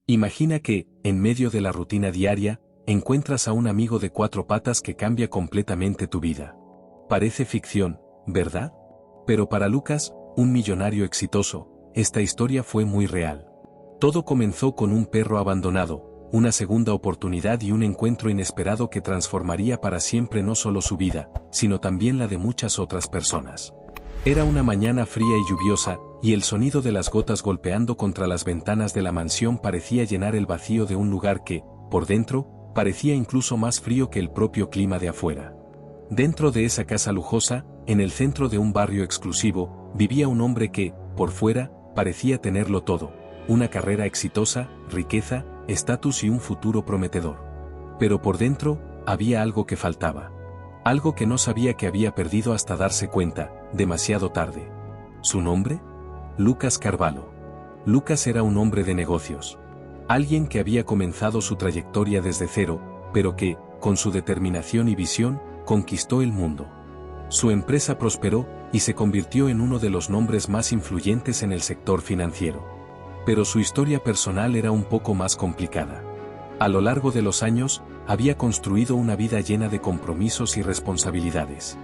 Imagina que, en medio de la rutina diaria, encuentras a un amigo de 4 patas que cambia completamente tu vida. Parece ficción, ¿verdad? Pero para Lucas, un millonario exitoso, esta historia fue muy real. Todo comenzó con un perro abandonado, una segunda oportunidad y un encuentro inesperado que transformaría para siempre no solo su vida, sino también la de muchas otras personas. Era una mañana fría y lluviosa, y el sonido de las gotas golpeando contra las ventanas de la mansión parecía llenar el vacío de un lugar que, por dentro, parecía incluso más frío que el propio clima de afuera. Dentro de esa casa lujosa, en el centro de un barrio exclusivo, vivía un hombre que, por fuera, parecía tenerlo todo: una carrera exitosa, riqueza, estatus y un futuro prometedor. Pero por dentro, había algo que faltaba. Algo que no sabía que había perdido hasta darse cuenta, demasiado tarde. ¿Su nombre? Lucas Carvalho. Lucas era un hombre de negocios. Alguien que había comenzado su trayectoria desde cero, pero que, con su determinación y visión, conquistó el mundo. Su empresa prosperó, y se convirtió en uno de los nombres más influyentes en el sector financiero. Pero su historia personal era un poco más complicada. A lo largo de los años, había construido una vida llena de compromisos y responsabilidades.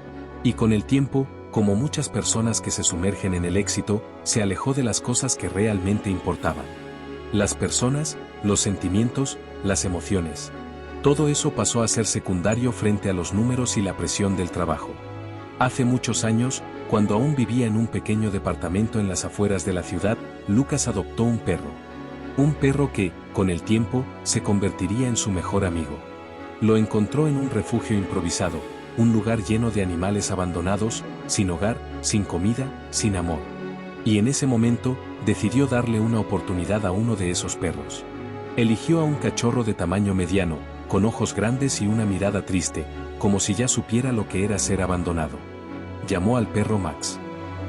Y con el tiempo, como muchas personas que se sumergen en el éxito, se alejó de las cosas que realmente importaban. Las personas, los sentimientos, las emociones. Todo eso pasó a ser secundario frente a los números y la presión del trabajo. Hace muchos años, cuando aún vivía en un pequeño departamento en las afueras de la ciudad, Lucas adoptó un perro. Un perro que, con el tiempo, se convertiría en su mejor amigo. Lo encontró en un refugio improvisado, un lugar lleno de animales abandonados, sin hogar, sin comida, sin amor. Y en ese momento, decidió darle una oportunidad a uno de esos perros. Eligió a un cachorro de tamaño mediano, con ojos grandes y una mirada triste, como si ya supiera lo que era ser abandonado. Llamó al perro Max.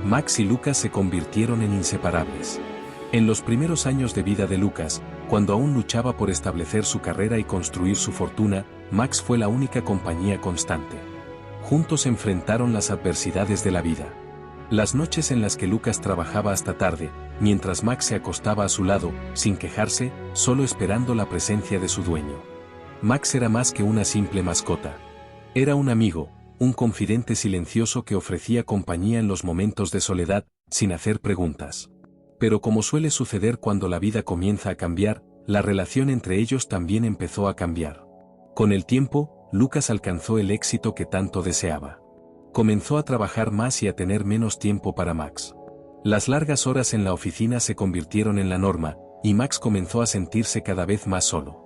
Max y Lucas se convirtieron en inseparables. En los primeros años de vida de Lucas, cuando aún luchaba por establecer su carrera y construir su fortuna, Max fue la única compañía constante. Juntos enfrentaron las adversidades de la vida. Las noches en las que Lucas trabajaba hasta tarde, mientras Max se acostaba a su lado, sin quejarse, solo esperando la presencia de su dueño. Max era más que una simple mascota. Era un amigo, un confidente silencioso que ofrecía compañía en los momentos de soledad, sin hacer preguntas. Pero como suele suceder cuando la vida comienza a cambiar, la relación entre ellos también empezó a cambiar. Con el tiempo, Lucas alcanzó el éxito que tanto deseaba. Comenzó a trabajar más y a tener menos tiempo para Max. Las largas horas en la oficina se convirtieron en la norma, y Max comenzó a sentirse cada vez más solo.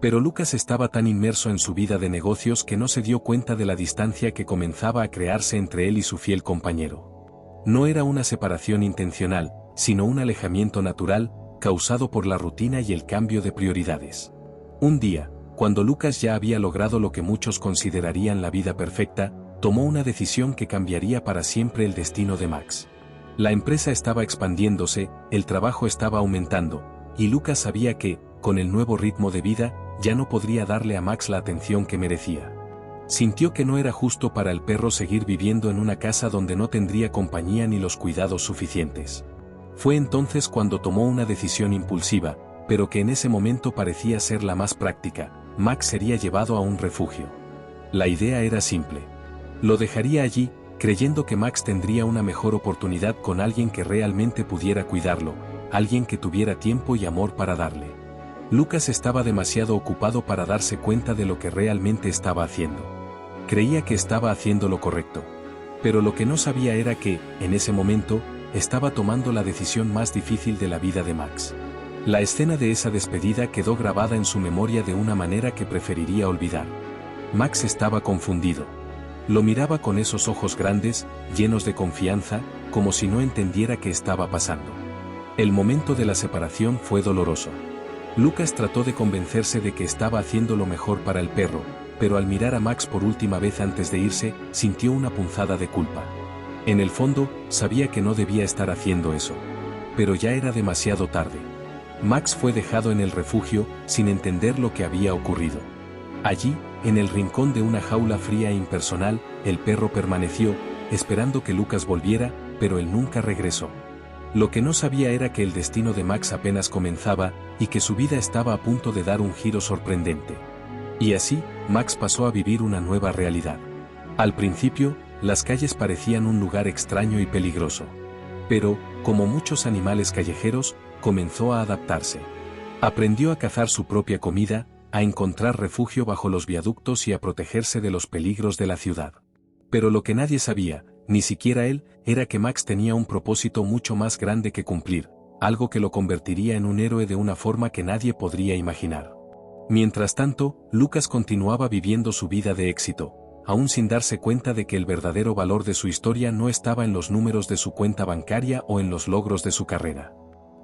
Pero Lucas estaba tan inmerso en su vida de negocios que no se dio cuenta de la distancia que comenzaba a crearse entre él y su fiel compañero. No era una separación intencional, sino un alejamiento natural, causado por la rutina y el cambio de prioridades. Un día, cuando Lucas ya había logrado lo que muchos considerarían la vida perfecta, tomó una decisión que cambiaría para siempre el destino de Max. La empresa estaba expandiéndose, el trabajo estaba aumentando, y Lucas sabía que, con el nuevo ritmo de vida, ya no podría darle a Max la atención que merecía. Sintió que no era justo para el perro seguir viviendo en una casa donde no tendría compañía ni los cuidados suficientes. Fue entonces cuando tomó una decisión impulsiva, pero que en ese momento parecía ser la más práctica: Max sería llevado a un refugio. La idea era simple. Lo dejaría allí, creyendo que Max tendría una mejor oportunidad con alguien que realmente pudiera cuidarlo, alguien que tuviera tiempo y amor para darle. Lucas estaba demasiado ocupado para darse cuenta de lo que realmente estaba haciendo. Creía que estaba haciendo lo correcto. Pero lo que no sabía era que, en ese momento, estaba tomando la decisión más difícil de la vida de Max. La escena de esa despedida quedó grabada en su memoria de una manera que preferiría olvidar. Max estaba confundido. Lo miraba con esos ojos grandes, llenos de confianza, como si no entendiera qué estaba pasando. El momento de la separación fue doloroso. Lucas trató de convencerse de que estaba haciendo lo mejor para el perro, pero al mirar a Max por última vez antes de irse, sintió una punzada de culpa. En el fondo, sabía que no debía estar haciendo eso. Pero ya era demasiado tarde. Max fue dejado en el refugio, sin entender lo que había ocurrido. Allí, en el rincón de una jaula fría e impersonal, el perro permaneció, esperando que Lucas volviera, pero él nunca regresó. Lo que no sabía era que el destino de Max apenas comenzaba y que su vida estaba a punto de dar un giro sorprendente. Y así, Max pasó a vivir una nueva realidad. Al principio, las calles parecían un lugar extraño y peligroso. Pero, como muchos animales callejeros, comenzó a adaptarse. Aprendió a cazar su propia comida, a encontrar refugio bajo los viaductos y a protegerse de los peligros de la ciudad. Pero lo que nadie sabía, ni siquiera él, era que Max tenía un propósito mucho más grande que cumplir, algo que lo convertiría en un héroe de una forma que nadie podría imaginar. Mientras tanto, Lucas continuaba viviendo su vida de éxito, aún sin darse cuenta de que el verdadero valor de su historia no estaba en los números de su cuenta bancaria o en los logros de su carrera.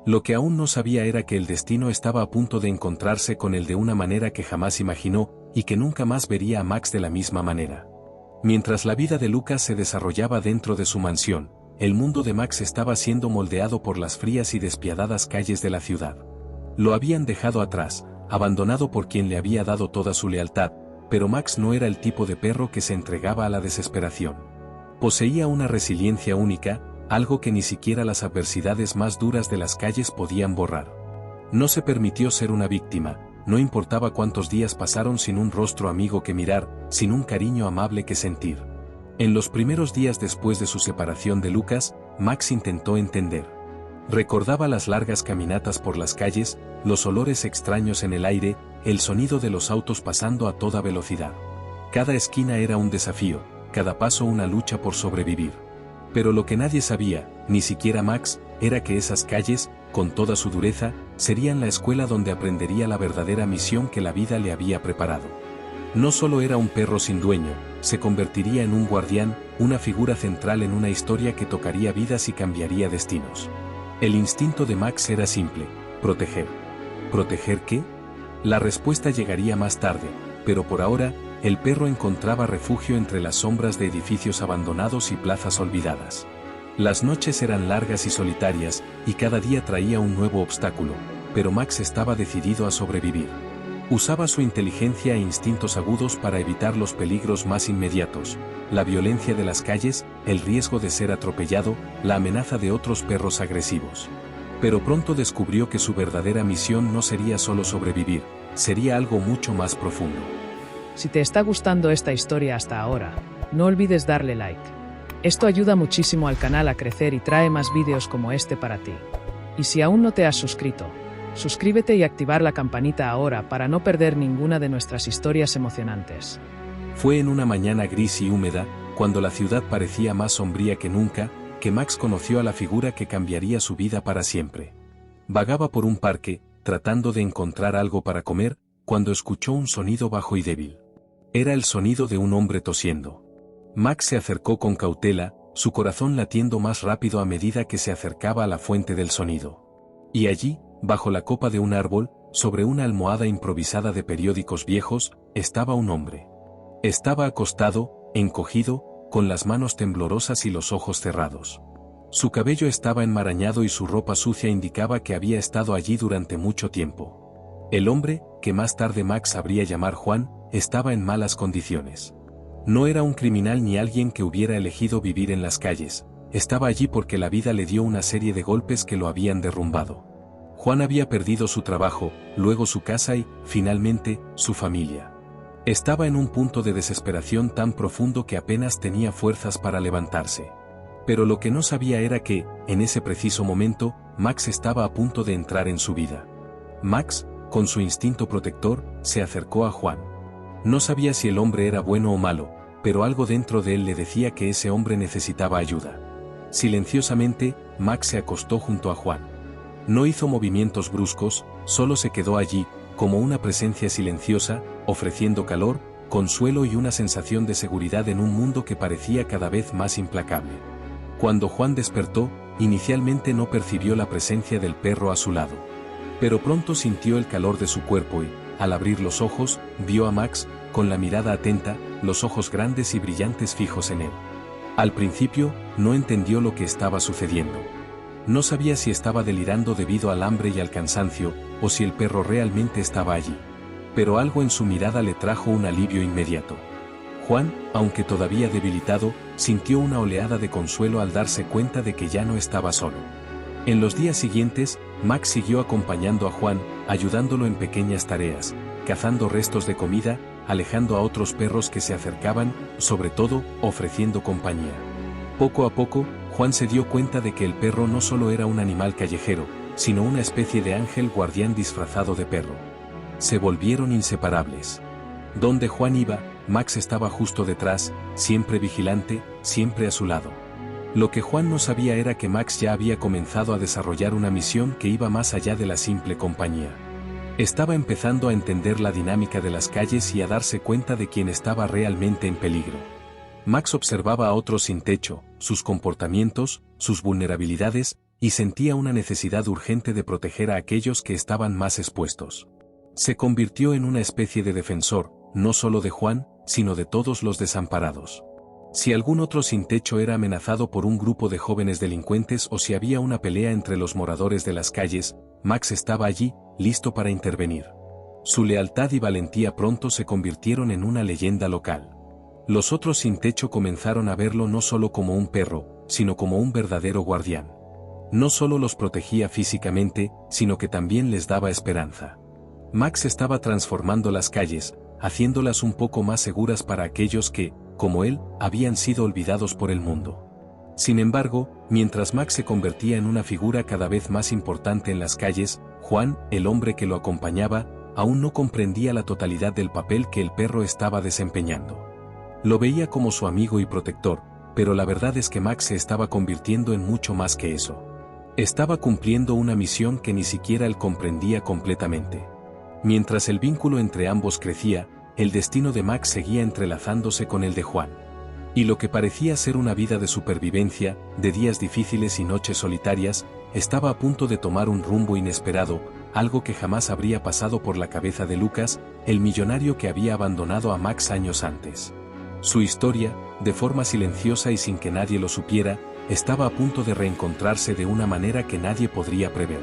Lo que aún no sabía era que el destino estaba a punto de encontrarse con él de una manera que jamás imaginó, y que nunca más vería a Max de la misma manera. Mientras la vida de Lucas se desarrollaba dentro de su mansión, el mundo de Max estaba siendo moldeado por las frías y despiadadas calles de la ciudad. Lo habían dejado atrás, abandonado por quien le había dado toda su lealtad, pero Max no era el tipo de perro que se entregaba a la desesperación. Poseía una resiliencia única, algo que ni siquiera las adversidades más duras de las calles podían borrar. No se permitió ser una víctima, no importaba cuántos días pasaron sin un rostro amigo que mirar, sin un cariño amable que sentir. En los primeros días después de su separación de Lucas, Max intentó entender. Recordaba las largas caminatas por las calles, los olores extraños en el aire, el sonido de los autos pasando a toda velocidad. Cada esquina era un desafío, cada paso una lucha por sobrevivir. Pero lo que nadie sabía, ni siquiera Max, era que esas calles, con toda su dureza, serían la escuela donde aprendería la verdadera misión que la vida le había preparado. No solo era un perro sin dueño, se convertiría en un guardián, una figura central en una historia que tocaría vidas y cambiaría destinos. El instinto de Max era simple: proteger. ¿Proteger qué? La respuesta llegaría más tarde, pero por ahora, el perro encontraba refugio entre las sombras de edificios abandonados y plazas olvidadas. Las noches eran largas y solitarias, y cada día traía un nuevo obstáculo, pero Max estaba decidido a sobrevivir. Usaba su inteligencia e instintos agudos para evitar los peligros más inmediatos, la violencia de las calles, el riesgo de ser atropellado, la amenaza de otros perros agresivos. Pero pronto descubrió que su verdadera misión no sería solo sobrevivir, sería algo mucho más profundo. Si te está gustando esta historia hasta ahora, no olvides darle like. Esto ayuda muchísimo al canal a crecer y trae más vídeos como este para ti. Y si aún no te has suscrito, suscríbete y activar la campanita ahora para no perder ninguna de nuestras historias emocionantes. Fue en una mañana gris y húmeda, cuando la ciudad parecía más sombría que nunca, que Max conoció a la figura que cambiaría su vida para siempre. Vagaba por un parque, tratando de encontrar algo para comer, cuando escuchó un sonido bajo y débil. Era el sonido de un hombre tosiendo. Max se acercó con cautela, su corazón latiendo más rápido a medida que se acercaba a la fuente del sonido. Y allí, bajo la copa de un árbol, sobre una almohada improvisada de periódicos viejos, estaba un hombre. Estaba acostado, encogido, con las manos temblorosas y los ojos cerrados. Su cabello estaba enmarañado y su ropa sucia indicaba que había estado allí durante mucho tiempo. El hombre, que más tarde Max sabría llamar Juan, estaba en malas condiciones. No era un criminal ni alguien que hubiera elegido vivir en las calles, estaba allí porque la vida le dio una serie de golpes que lo habían derrumbado. Juan había perdido su trabajo, luego su casa y, finalmente, su familia. Estaba en un punto de desesperación tan profundo que apenas tenía fuerzas para levantarse. Pero lo que no sabía era que, en ese preciso momento, Max estaba a punto de entrar en su vida. Max, con su instinto protector, se acercó a Juan. No sabía si el hombre era bueno o malo, pero algo dentro de él le decía que ese hombre necesitaba ayuda. Silenciosamente, Max se acostó junto a Juan. No hizo movimientos bruscos, solo se quedó allí, como una presencia silenciosa, ofreciendo calor, consuelo y una sensación de seguridad en un mundo que parecía cada vez más implacable. Cuando Juan despertó, inicialmente no percibió la presencia del perro a su lado. Pero pronto sintió el calor de su cuerpo y, al abrir los ojos, vio a Max, con la mirada atenta, los ojos grandes y brillantes fijos en él. Al principio, no entendió lo que estaba sucediendo. No sabía si estaba delirando debido al hambre y al cansancio, o si el perro realmente estaba allí. Pero algo en su mirada le trajo un alivio inmediato. Juan, aunque todavía debilitado, sintió una oleada de consuelo al darse cuenta de que ya no estaba solo. En los días siguientes, Max siguió acompañando a Juan, ayudándolo en pequeñas tareas, cazando restos de comida, alejando a otros perros que se acercaban, sobre todo, ofreciendo compañía. Poco a poco, Juan se dio cuenta de que el perro no solo era un animal callejero, sino una especie de ángel guardián disfrazado de perro. Se volvieron inseparables. Donde Juan iba, Max estaba justo detrás, siempre vigilante, siempre a su lado. Lo que Juan no sabía era que Max ya había comenzado a desarrollar una misión que iba más allá de la simple compañía. Estaba empezando a entender la dinámica de las calles y a darse cuenta de quién estaba realmente en peligro. Max observaba a otros sin techo, sus comportamientos, sus vulnerabilidades, y sentía una necesidad urgente de proteger a aquellos que estaban más expuestos. Se convirtió en una especie de defensor, no solo de Juan, sino de todos los desamparados. Si algún otro sin techo era amenazado por un grupo de jóvenes delincuentes o si había una pelea entre los moradores de las calles, Max estaba allí, listo para intervenir. Su lealtad y valentía pronto se convirtieron en una leyenda local. Los otros sin techo comenzaron a verlo no solo como un perro, sino como un verdadero guardián. No solo los protegía físicamente, sino que también les daba esperanza. Max estaba transformando las calles, haciéndolas un poco más seguras para aquellos que, como él, habían sido olvidados por el mundo. Sin embargo, mientras Max se convertía en una figura cada vez más importante en las calles, Juan, el hombre que lo acompañaba, aún no comprendía la totalidad del papel que el perro estaba desempeñando. Lo veía como su amigo y protector, pero la verdad es que Max se estaba convirtiendo en mucho más que eso. Estaba cumpliendo una misión que ni siquiera él comprendía completamente. Mientras el vínculo entre ambos crecía, el destino de Max seguía entrelazándose con el de Juan. Y lo que parecía ser una vida de supervivencia, de días difíciles y noches solitarias, estaba a punto de tomar un rumbo inesperado, algo que jamás habría pasado por la cabeza de Lucas, el millonario que había abandonado a Max años antes. Su historia, de forma silenciosa y sin que nadie lo supiera, estaba a punto de reencontrarse de una manera que nadie podría prever.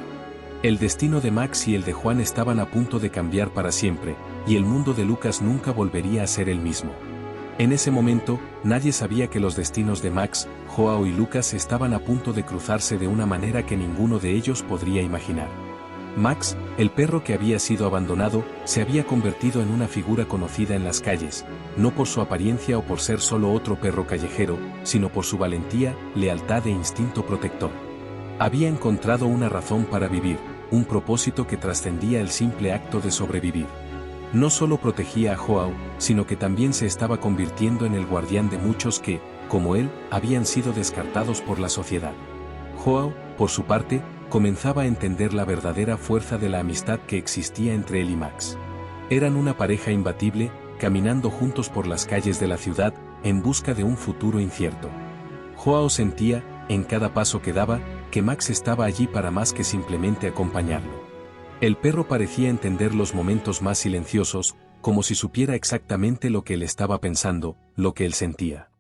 El destino de Max y el de Juan estaban a punto de cambiar para siempre, y el mundo de Lucas nunca volvería a ser el mismo. En ese momento, nadie sabía que los destinos de Max, Joao y Lucas estaban a punto de cruzarse de una manera que ninguno de ellos podría imaginar. Max, el perro que había sido abandonado, se había convertido en una figura conocida en las calles, no por su apariencia o por ser solo otro perro callejero, sino por su valentía, lealtad e instinto protector. Había encontrado una razón para vivir, un propósito que trascendía el simple acto de sobrevivir. No solo protegía a Joao, sino que también se estaba convirtiendo en el guardián de muchos que, como él, habían sido descartados por la sociedad. Joao, por su parte, comenzaba a entender la verdadera fuerza de la amistad que existía entre él y Max. Eran una pareja imbatible, caminando juntos por las calles de la ciudad, en busca de un futuro incierto. Joao sentía, en cada paso que daba, que Max estaba allí para más que simplemente acompañarlo. El perro parecía entender los momentos más silenciosos, como si supiera exactamente lo que él estaba pensando, lo que él sentía.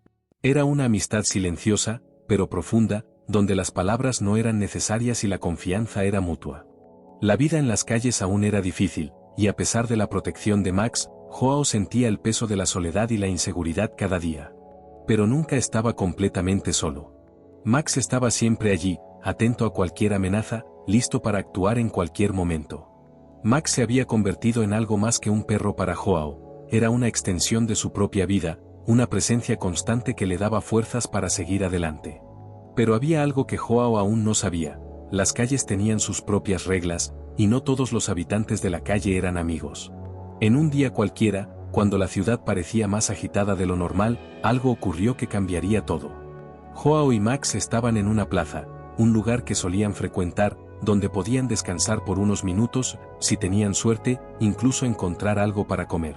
Era una amistad silenciosa, pero profunda, donde las palabras no eran necesarias y la confianza era mutua. La vida en las calles aún era difícil, y a pesar de la protección de Max, Joao sentía el peso de la soledad y la inseguridad cada día. Pero nunca estaba completamente solo. Max estaba siempre allí, atento a cualquier amenaza, listo para actuar en cualquier momento. Max se había convertido en algo más que un perro para Joao, era una extensión de su propia vida, una presencia constante que le daba fuerzas para seguir adelante. Pero había algo que Joao aún no sabía: las calles tenían sus propias reglas, y no todos los habitantes de la calle eran amigos. En un día cualquiera, cuando la ciudad parecía más agitada de lo normal, algo ocurrió que cambiaría todo. Joao y Max estaban en una plaza, un lugar que solían frecuentar, donde podían descansar por unos minutos, si tenían suerte, incluso encontrar algo para comer.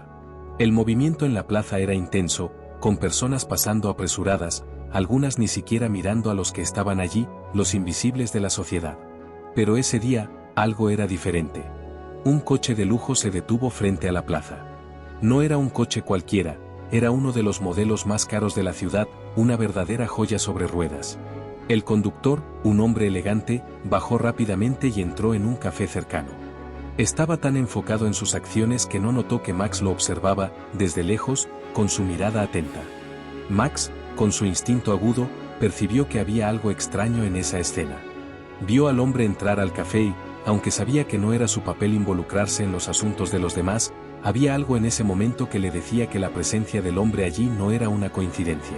El movimiento en la plaza era intenso, con personas pasando apresuradas, algunas ni siquiera mirando a los que estaban allí, los invisibles de la sociedad. Pero ese día, algo era diferente. Un coche de lujo se detuvo frente a la plaza. No era un coche cualquiera, era uno de los modelos más caros de la ciudad, una verdadera joya sobre ruedas. El conductor, un hombre elegante, bajó rápidamente y entró en un café cercano. Estaba tan enfocado en sus acciones que no notó que Max lo observaba, desde lejos, con su mirada atenta. Max, con su instinto agudo, percibió que había algo extraño en esa escena. Vio al hombre entrar al café y, aunque sabía que no era su papel involucrarse en los asuntos de los demás, había algo en ese momento que le decía que la presencia del hombre allí no era una coincidencia.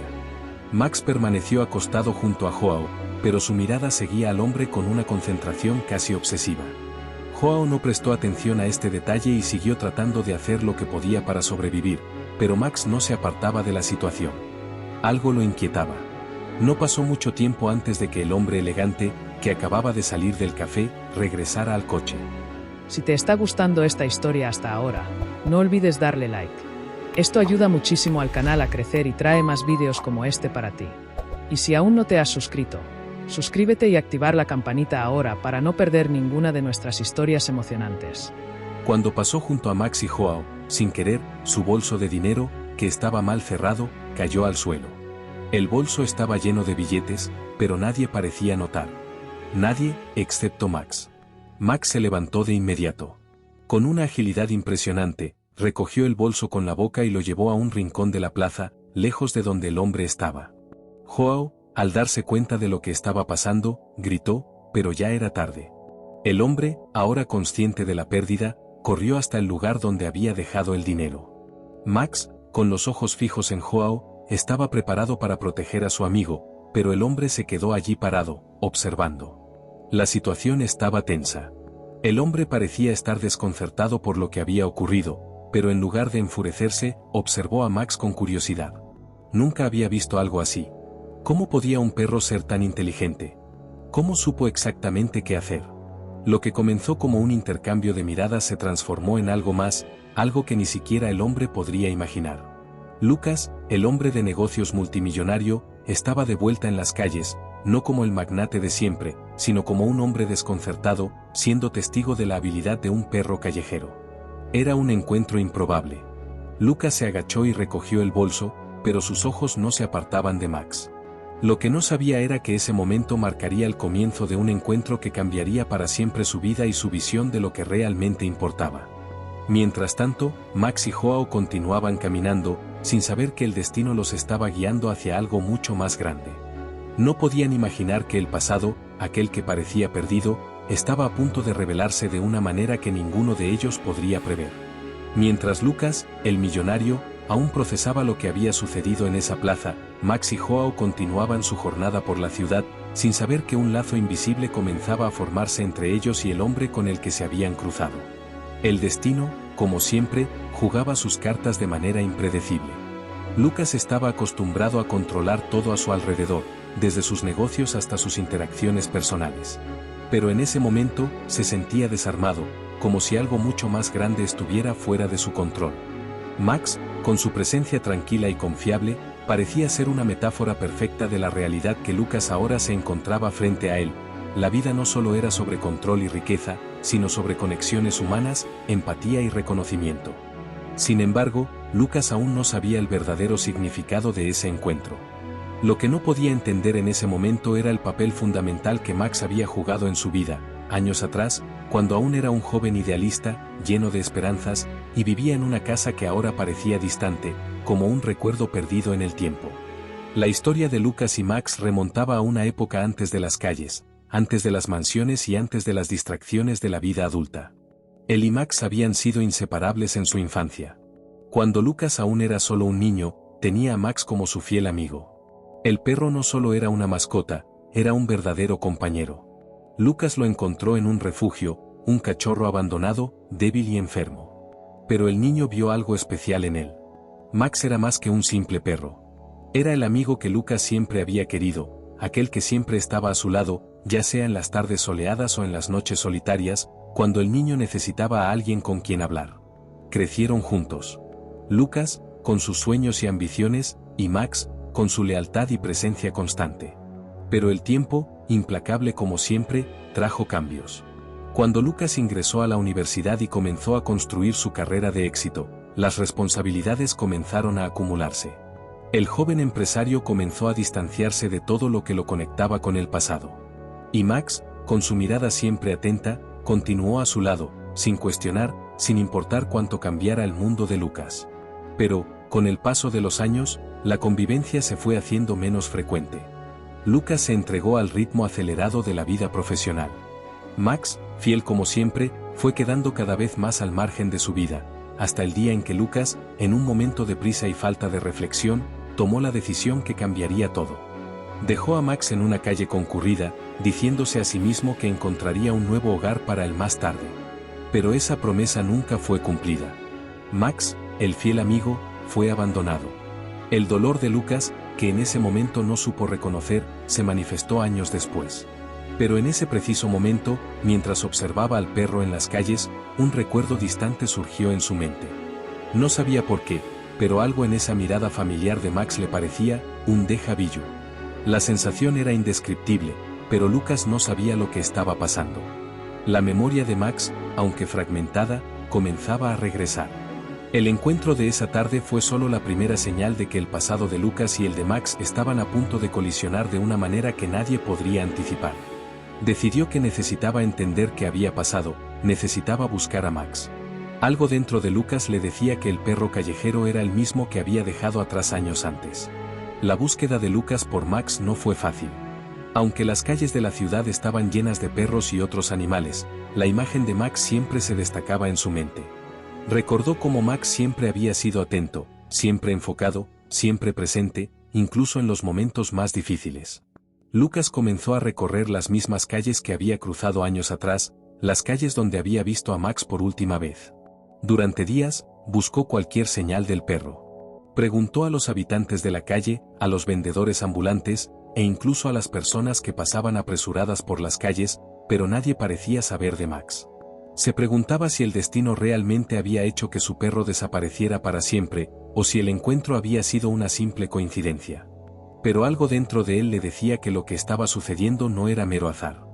Max permaneció acostado junto a Joao, pero su mirada seguía al hombre con una concentración casi obsesiva. Joao no prestó atención a este detalle y siguió tratando de hacer lo que podía para sobrevivir, pero Max no se apartaba de la situación. Algo lo inquietaba. No pasó mucho tiempo antes de que el hombre elegante, que acababa de salir del café, regresara al coche. Si te está gustando esta historia hasta ahora, no olvides darle like. Esto ayuda muchísimo al canal a crecer y trae más vídeos como este para ti. Y si aún no te has suscrito, suscríbete y activar la campanita ahora para no perder ninguna de nuestras historias emocionantes. Cuando pasó junto a Max y Joao, sin querer, su bolso de dinero, que estaba mal cerrado, cayó al suelo. El bolso estaba lleno de billetes, pero nadie parecía notar. Nadie, excepto Max. Max se levantó de inmediato. Con una agilidad impresionante, recogió el bolso con la boca y lo llevó a un rincón de la plaza, lejos de donde el hombre estaba. Joao, al darse cuenta de lo que estaba pasando, gritó, pero ya era tarde. El hombre, ahora consciente de la pérdida, corrió hasta el lugar donde había dejado el dinero. Max, con los ojos fijos en Joao, estaba preparado para proteger a su amigo, pero el hombre se quedó allí parado, observando. La situación estaba tensa. El hombre parecía estar desconcertado por lo que había ocurrido, pero en lugar de enfurecerse, observó a Max con curiosidad. Nunca había visto algo así. ¿Cómo podía un perro ser tan inteligente? ¿Cómo supo exactamente qué hacer? Lo que comenzó como un intercambio de miradas se transformó en algo más, algo que ni siquiera el hombre podría imaginar. Lucas, el hombre de negocios multimillonario, estaba de vuelta en las calles, no como el magnate de siempre, sino como un hombre desconcertado, siendo testigo de la habilidad de un perro callejero. Era un encuentro improbable. Lucas se agachó y recogió el bolso, pero sus ojos no se apartaban de Max. Lo que no sabía era que ese momento marcaría el comienzo de un encuentro que cambiaría para siempre su vida y su visión de lo que realmente importaba. Mientras tanto, Max y Joao continuaban caminando, sin saber que el destino los estaba guiando hacia algo mucho más grande. No podían imaginar que el pasado, aquel que parecía perdido, estaba a punto de revelarse de una manera que ninguno de ellos podría prever. Mientras Lucas, el millonario, aún procesaba lo que había sucedido en esa plaza, Max y Joao continuaban su jornada por la ciudad, sin saber que un lazo invisible comenzaba a formarse entre ellos y el hombre con el que se habían cruzado. El destino, como siempre, jugaba sus cartas de manera impredecible. Lucas estaba acostumbrado a controlar todo a su alrededor, desde sus negocios hasta sus interacciones personales. Pero en ese momento, se sentía desarmado, como si algo mucho más grande estuviera fuera de su control. Max, con su presencia tranquila y confiable, parecía ser una metáfora perfecta de la realidad que Lucas ahora se encontraba frente a él. La vida no solo era sobre control y riqueza, sino sobre conexiones humanas, empatía y reconocimiento. Sin embargo, Lucas aún no sabía el verdadero significado de ese encuentro. Lo que no podía entender en ese momento era el papel fundamental que Max había jugado en su vida, años atrás, cuando aún era un joven idealista, lleno de esperanzas, y vivía en una casa que ahora parecía distante, como un recuerdo perdido en el tiempo. La historia de Lucas y Max remontaba a una época antes de las calles, antes de las mansiones y antes de las distracciones de la vida adulta. Él y Max habían sido inseparables en su infancia. Cuando Lucas aún era solo un niño, tenía a Max como su fiel amigo. El perro no solo era una mascota, era un verdadero compañero. Lucas lo encontró en un refugio, un cachorro abandonado, débil y enfermo. Pero el niño vio algo especial en él. Max era más que un simple perro. Era el amigo que Lucas siempre había querido, aquel que siempre estaba a su lado, ya sea en las tardes soleadas o en las noches solitarias, cuando el niño necesitaba a alguien con quien hablar. Crecieron juntos. Lucas, con sus sueños y ambiciones, y Max, con su lealtad y presencia constante. Pero el tiempo, implacable como siempre, trajo cambios. Cuando Lucas ingresó a la universidad y comenzó a construir su carrera de éxito, las responsabilidades comenzaron a acumularse. El joven empresario comenzó a distanciarse de todo lo que lo conectaba con el pasado. Y Max, con su mirada siempre atenta, continuó a su lado, sin cuestionar, sin importar cuánto cambiara el mundo de Lucas. Pero, con el paso de los años, la convivencia se fue haciendo menos frecuente. Lucas se entregó al ritmo acelerado de la vida profesional. Max, fiel como siempre, fue quedando cada vez más al margen de su vida, hasta el día en que Lucas, en un momento de prisa y falta de reflexión, tomó la decisión que cambiaría todo. Dejó a Max en una calle concurrida, diciéndose a sí mismo que encontraría un nuevo hogar para él más tarde. Pero esa promesa nunca fue cumplida. Max, el fiel amigo, fue abandonado. El dolor de Lucas, que en ese momento no supo reconocer, se manifestó años después. Pero en ese preciso momento, mientras observaba al perro en las calles, un recuerdo distante surgió en su mente. No sabía por qué, pero algo en esa mirada familiar de Max le parecía un déjà vu. La sensación era indescriptible, pero Lucas no sabía lo que estaba pasando. La memoria de Max, aunque fragmentada, comenzaba a regresar. El encuentro de esa tarde fue solo la primera señal de que el pasado de Lucas y el de Max estaban a punto de colisionar de una manera que nadie podría anticipar. Decidió que necesitaba entender qué había pasado, necesitaba buscar a Max. Algo dentro de Lucas le decía que el perro callejero era el mismo que había dejado atrás años antes. La búsqueda de Lucas por Max no fue fácil. Aunque las calles de la ciudad estaban llenas de perros y otros animales, la imagen de Max siempre se destacaba en su mente. Recordó cómo Max siempre había sido atento, siempre enfocado, siempre presente, incluso en los momentos más difíciles. Lucas comenzó a recorrer las mismas calles que había cruzado años atrás, las calles donde había visto a Max por última vez. Durante días, buscó cualquier señal del perro. Preguntó a los habitantes de la calle, a los vendedores ambulantes, e incluso a las personas que pasaban apresuradas por las calles, pero nadie parecía saber de Max. Se preguntaba si el destino realmente había hecho que su perro desapareciera para siempre, o si el encuentro había sido una simple coincidencia. Pero algo dentro de él le decía que lo que estaba sucediendo no era mero azar.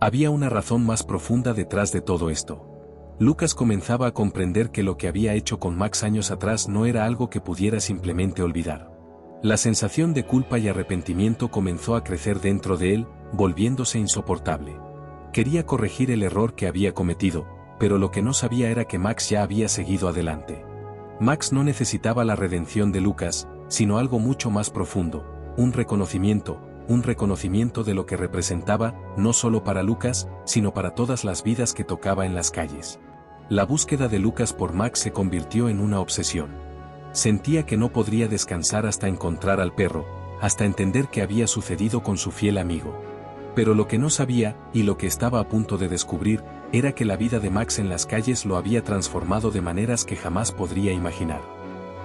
Había una razón más profunda detrás de todo esto. Lucas comenzaba a comprender que lo que había hecho con Max años atrás no era algo que pudiera simplemente olvidar. La sensación de culpa y arrepentimiento comenzó a crecer dentro de él, volviéndose insoportable. Quería corregir el error que había cometido, pero lo que no sabía era que Max ya había seguido adelante. Max no necesitaba la redención de Lucas, sino algo mucho más profundo, un reconocimiento de lo que representaba, no solo para Lucas, sino para todas las vidas que tocaba en las calles. La búsqueda de Lucas por Max se convirtió en una obsesión. Sentía que no podría descansar hasta encontrar al perro, hasta entender qué había sucedido con su fiel amigo. Pero lo que no sabía, y lo que estaba a punto de descubrir, era que la vida de Max en las calles lo había transformado de maneras que jamás podría imaginar.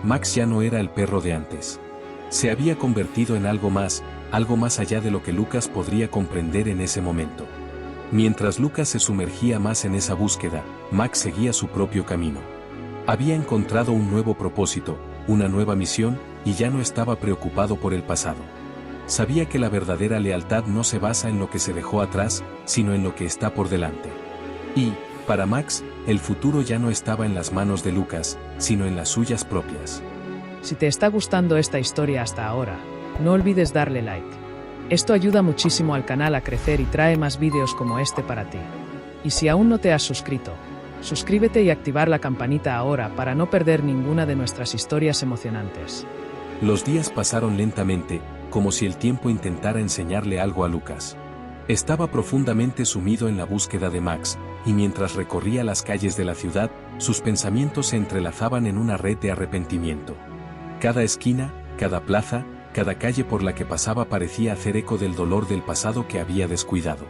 Max ya no era el perro de antes. Se había convertido en algo más allá de lo que Lucas podría comprender en ese momento. Mientras Lucas se sumergía más en esa búsqueda, Max seguía su propio camino. Había encontrado un nuevo propósito, una nueva misión, y ya no estaba preocupado por el pasado. Sabía que la verdadera lealtad no se basa en lo que se dejó atrás, sino en lo que está por delante. Y, para Max, el futuro ya no estaba en las manos de Lucas, sino en las suyas propias. Si te está gustando esta historia hasta ahora, no olvides darle like. Esto ayuda muchísimo al canal a crecer y trae más vídeos como este para ti. Y si aún no te has suscrito, suscríbete y activar la campanita ahora para no perder ninguna de nuestras historias emocionantes. Los días pasaron lentamente, como si el tiempo intentara enseñarle algo a Lucas. Estaba profundamente sumido en la búsqueda de Max, y mientras recorría las calles de la ciudad, sus pensamientos se entrelazaban en una red de arrepentimiento. Cada esquina, cada plaza, cada calle por la que pasaba parecía hacer eco del dolor del pasado que había descuidado.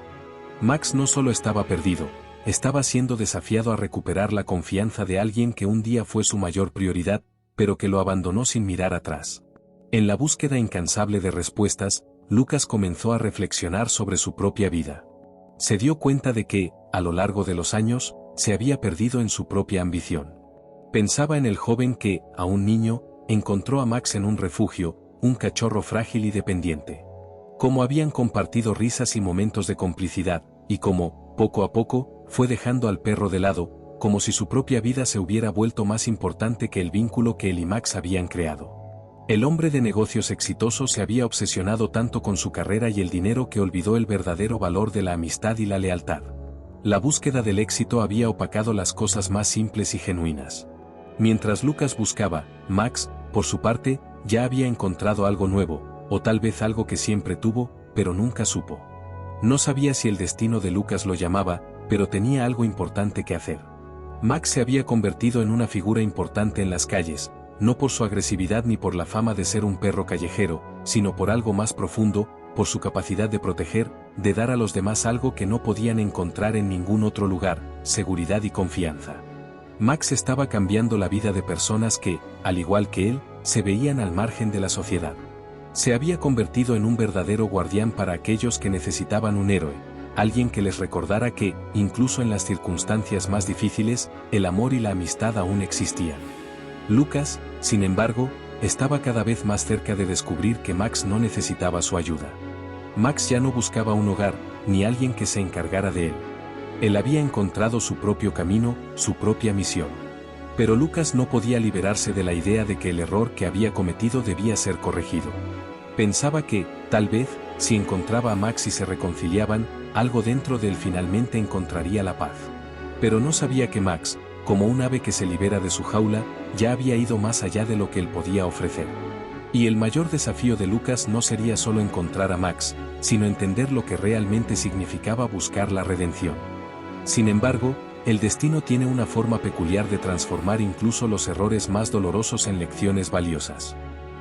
Max no solo estaba perdido, estaba siendo desafiado a recuperar la confianza de alguien que un día fue su mayor prioridad, pero que lo abandonó sin mirar atrás. En la búsqueda incansable de respuestas, Lucas comenzó a reflexionar sobre su propia vida. Se dio cuenta de que, a lo largo de los años, se había perdido en su propia ambición. Pensaba en el joven que, aún niño, encontró a Max en un refugio, un cachorro frágil y dependiente. Cómo habían compartido risas y momentos de complicidad, y cómo, poco a poco, fue dejando al perro de lado, como si su propia vida se hubiera vuelto más importante que el vínculo que él y Max habían creado. El hombre de negocios exitoso se había obsesionado tanto con su carrera y el dinero que olvidó el verdadero valor de la amistad y la lealtad. La búsqueda del éxito había opacado las cosas más simples y genuinas. Mientras Lucas buscaba, Max, por su parte, ya había encontrado algo nuevo, o tal vez algo que siempre tuvo, pero nunca supo. No sabía si el destino de Lucas lo llamaba, pero tenía algo importante que hacer. Max se había convertido en una figura importante en las calles, no por su agresividad ni por la fama de ser un perro callejero, sino por algo más profundo, por su capacidad de proteger, de dar a los demás algo que no podían encontrar en ningún otro lugar, seguridad y confianza. Max estaba cambiando la vida de personas que, al igual que él, se veían al margen de la sociedad. Se había convertido en un verdadero guardián para aquellos que necesitaban un héroe, alguien que les recordara que, incluso en las circunstancias más difíciles, el amor y la amistad aún existían. Lucas, sin embargo, estaba cada vez más cerca de descubrir que Max no necesitaba su ayuda. Max ya no buscaba un hogar, ni alguien que se encargara de él. Él había encontrado su propio camino, su propia misión. Pero Lucas no podía liberarse de la idea de que el error que había cometido debía ser corregido. Pensaba que, tal vez, si encontraba a Max y se reconciliaban, algo dentro de él finalmente encontraría la paz. Pero no sabía que Max, como un ave que se libera de su jaula, ya había ido más allá de lo que él podía ofrecer. Y el mayor desafío de Lucas no sería solo encontrar a Max, sino entender lo que realmente significaba buscar la redención. Sin embargo, el destino tiene una forma peculiar de transformar incluso los errores más dolorosos en lecciones valiosas.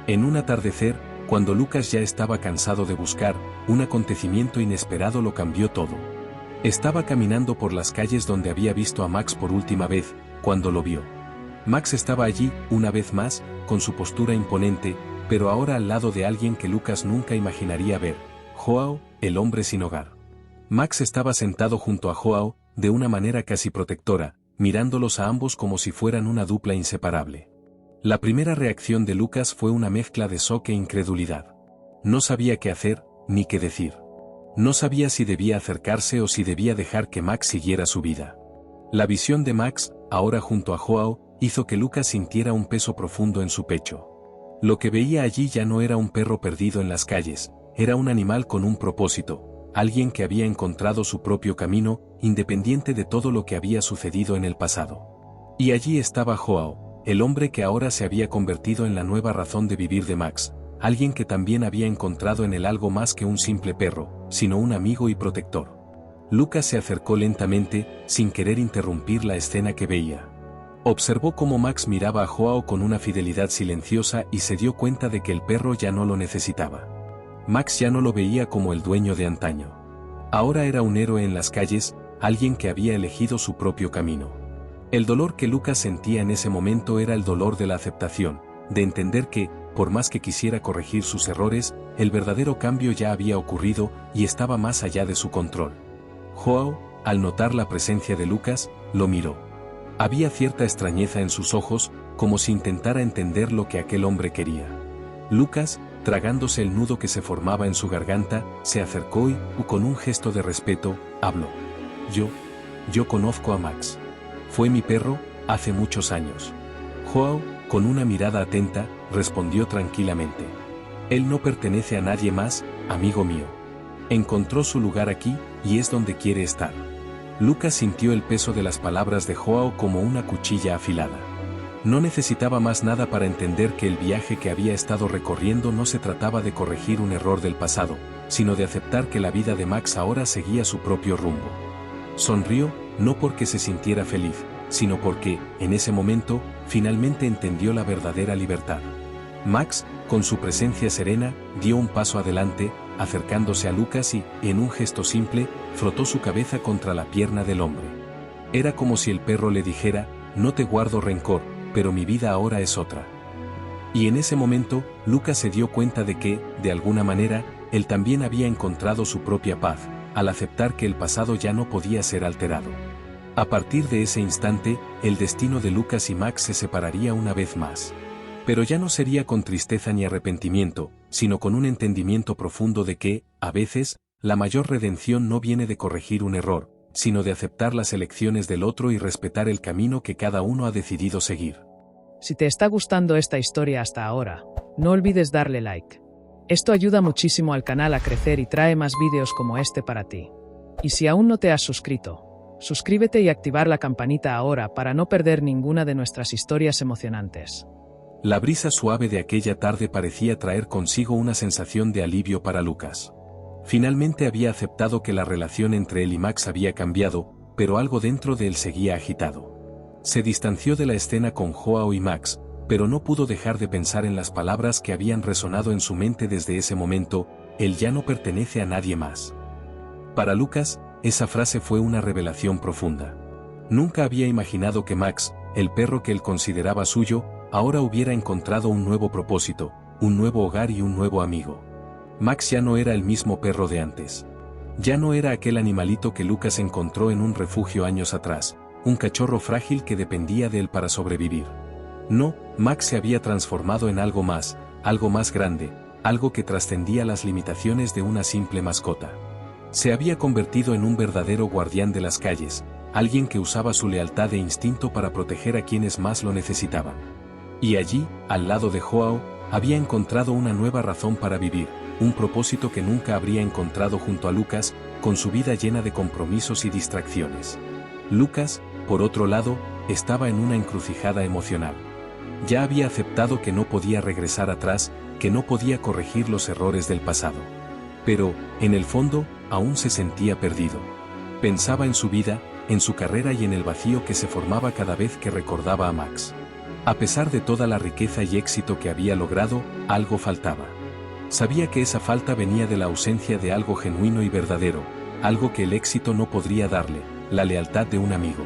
En un atardecer, cuando Lucas ya estaba cansado de buscar, un acontecimiento inesperado lo cambió todo. Estaba caminando por las calles donde había visto a Max por última vez, cuando lo vio. Max estaba allí, una vez más, con su postura imponente, pero ahora al lado de alguien que Lucas nunca imaginaría ver, Joao, el hombre sin hogar. Max estaba sentado junto a Joao, de una manera casi protectora, mirándolos a ambos como si fueran una dupla inseparable. La primera reacción de Lucas fue una mezcla de shock e incredulidad. No sabía qué hacer, ni qué decir. No sabía si debía acercarse o si debía dejar que Max siguiera su vida. La visión de Max, ahora junto a Joao, hizo que Lucas sintiera un peso profundo en su pecho. Lo que veía allí ya no era un perro perdido en las calles, era un animal con un propósito, alguien que había encontrado su propio camino, independiente de todo lo que había sucedido en el pasado. Y allí estaba Joao, el hombre que ahora se había convertido en la nueva razón de vivir de Max, alguien que también había encontrado en él algo más que un simple perro, sino un amigo y protector. Lucas se acercó lentamente, sin querer interrumpir la escena que veía. Observó cómo Max miraba a Joao con una fidelidad silenciosa y se dio cuenta de que el perro ya no lo necesitaba. Max ya no lo veía como el dueño de antaño. Ahora era un héroe en las calles, alguien que había elegido su propio camino. El dolor que Lucas sentía en ese momento era el dolor de la aceptación, de entender que, por más que quisiera corregir sus errores, el verdadero cambio ya había ocurrido y estaba más allá de su control. Joao, al notar la presencia de Lucas, lo miró. Había cierta extrañeza en sus ojos, como si intentara entender lo que aquel hombre quería. Lucas, tragándose el nudo que se formaba en su garganta, se acercó y, con un gesto de respeto, habló. Yo conozco a Max. Fue mi perro, hace muchos años. Joao, con una mirada atenta, respondió tranquilamente. Él no pertenece a nadie más, amigo mío. Encontró su lugar aquí, y es donde quiere estar. Lucas sintió el peso de las palabras de Joao como una cuchilla afilada. No necesitaba más nada para entender que el viaje que había estado recorriendo no se trataba de corregir un error del pasado, sino de aceptar que la vida de Max ahora seguía su propio rumbo. Sonrió, no porque se sintiera feliz, sino porque, en ese momento, finalmente entendió la verdadera libertad. Max, con su presencia serena, dio un paso adelante, acercándose a Lucas y, en un gesto simple, frotó su cabeza contra la pierna del hombre. Era como si el perro le dijera, no te guardo rencor, pero mi vida ahora es otra. Y en ese momento, Lucas se dio cuenta de que, de alguna manera, él también había encontrado su propia paz, al aceptar que el pasado ya no podía ser alterado. A partir de ese instante, el destino de Lucas y Max se separaría una vez más. Pero ya no sería con tristeza ni arrepentimiento, sino con un entendimiento profundo de que, a veces, la mayor redención no viene de corregir un error, sino de aceptar las elecciones del otro y respetar el camino que cada uno ha decidido seguir. Si te está gustando esta historia hasta ahora, no olvides darle like. Esto ayuda muchísimo al canal a crecer y trae más vídeos como este para ti. Y si aún no te has suscrito, suscríbete y activar la campanita ahora para no perder ninguna de nuestras historias emocionantes. La brisa suave de aquella tarde parecía traer consigo una sensación de alivio para Lucas. Finalmente había aceptado que la relación entre él y Max había cambiado, pero algo dentro de él seguía agitado. Se distanció de la escena con Joao y Max, pero no pudo dejar de pensar en las palabras que habían resonado en su mente desde ese momento: él ya no pertenece a nadie más. Para Lucas, esa frase fue una revelación profunda. Nunca había imaginado que Max, el perro que él consideraba suyo, ahora hubiera encontrado un nuevo propósito, un nuevo hogar y un nuevo amigo. Max ya no era el mismo perro de antes. Ya no era aquel animalito que Lucas encontró en un refugio años atrás, un cachorro frágil que dependía de él para sobrevivir. No, Max se había transformado en algo más grande, algo que trascendía las limitaciones de una simple mascota. Se había convertido en un verdadero guardián de las calles, alguien que usaba su lealtad e instinto para proteger a quienes más lo necesitaban. Y allí, al lado de Joao, había encontrado una nueva razón para vivir, un propósito que nunca habría encontrado junto a Lucas, con su vida llena de compromisos y distracciones. Lucas, por otro lado, estaba en una encrucijada emocional. Ya había aceptado que no podía regresar atrás, que no podía corregir los errores del pasado. Pero, en el fondo, aún se sentía perdido. Pensaba en su vida, en su carrera y en el vacío que se formaba cada vez que recordaba a Max. A pesar de toda la riqueza y éxito que había logrado, algo faltaba. Sabía que esa falta venía de la ausencia de algo genuino y verdadero, algo que el éxito no podría darle: la lealtad de un amigo.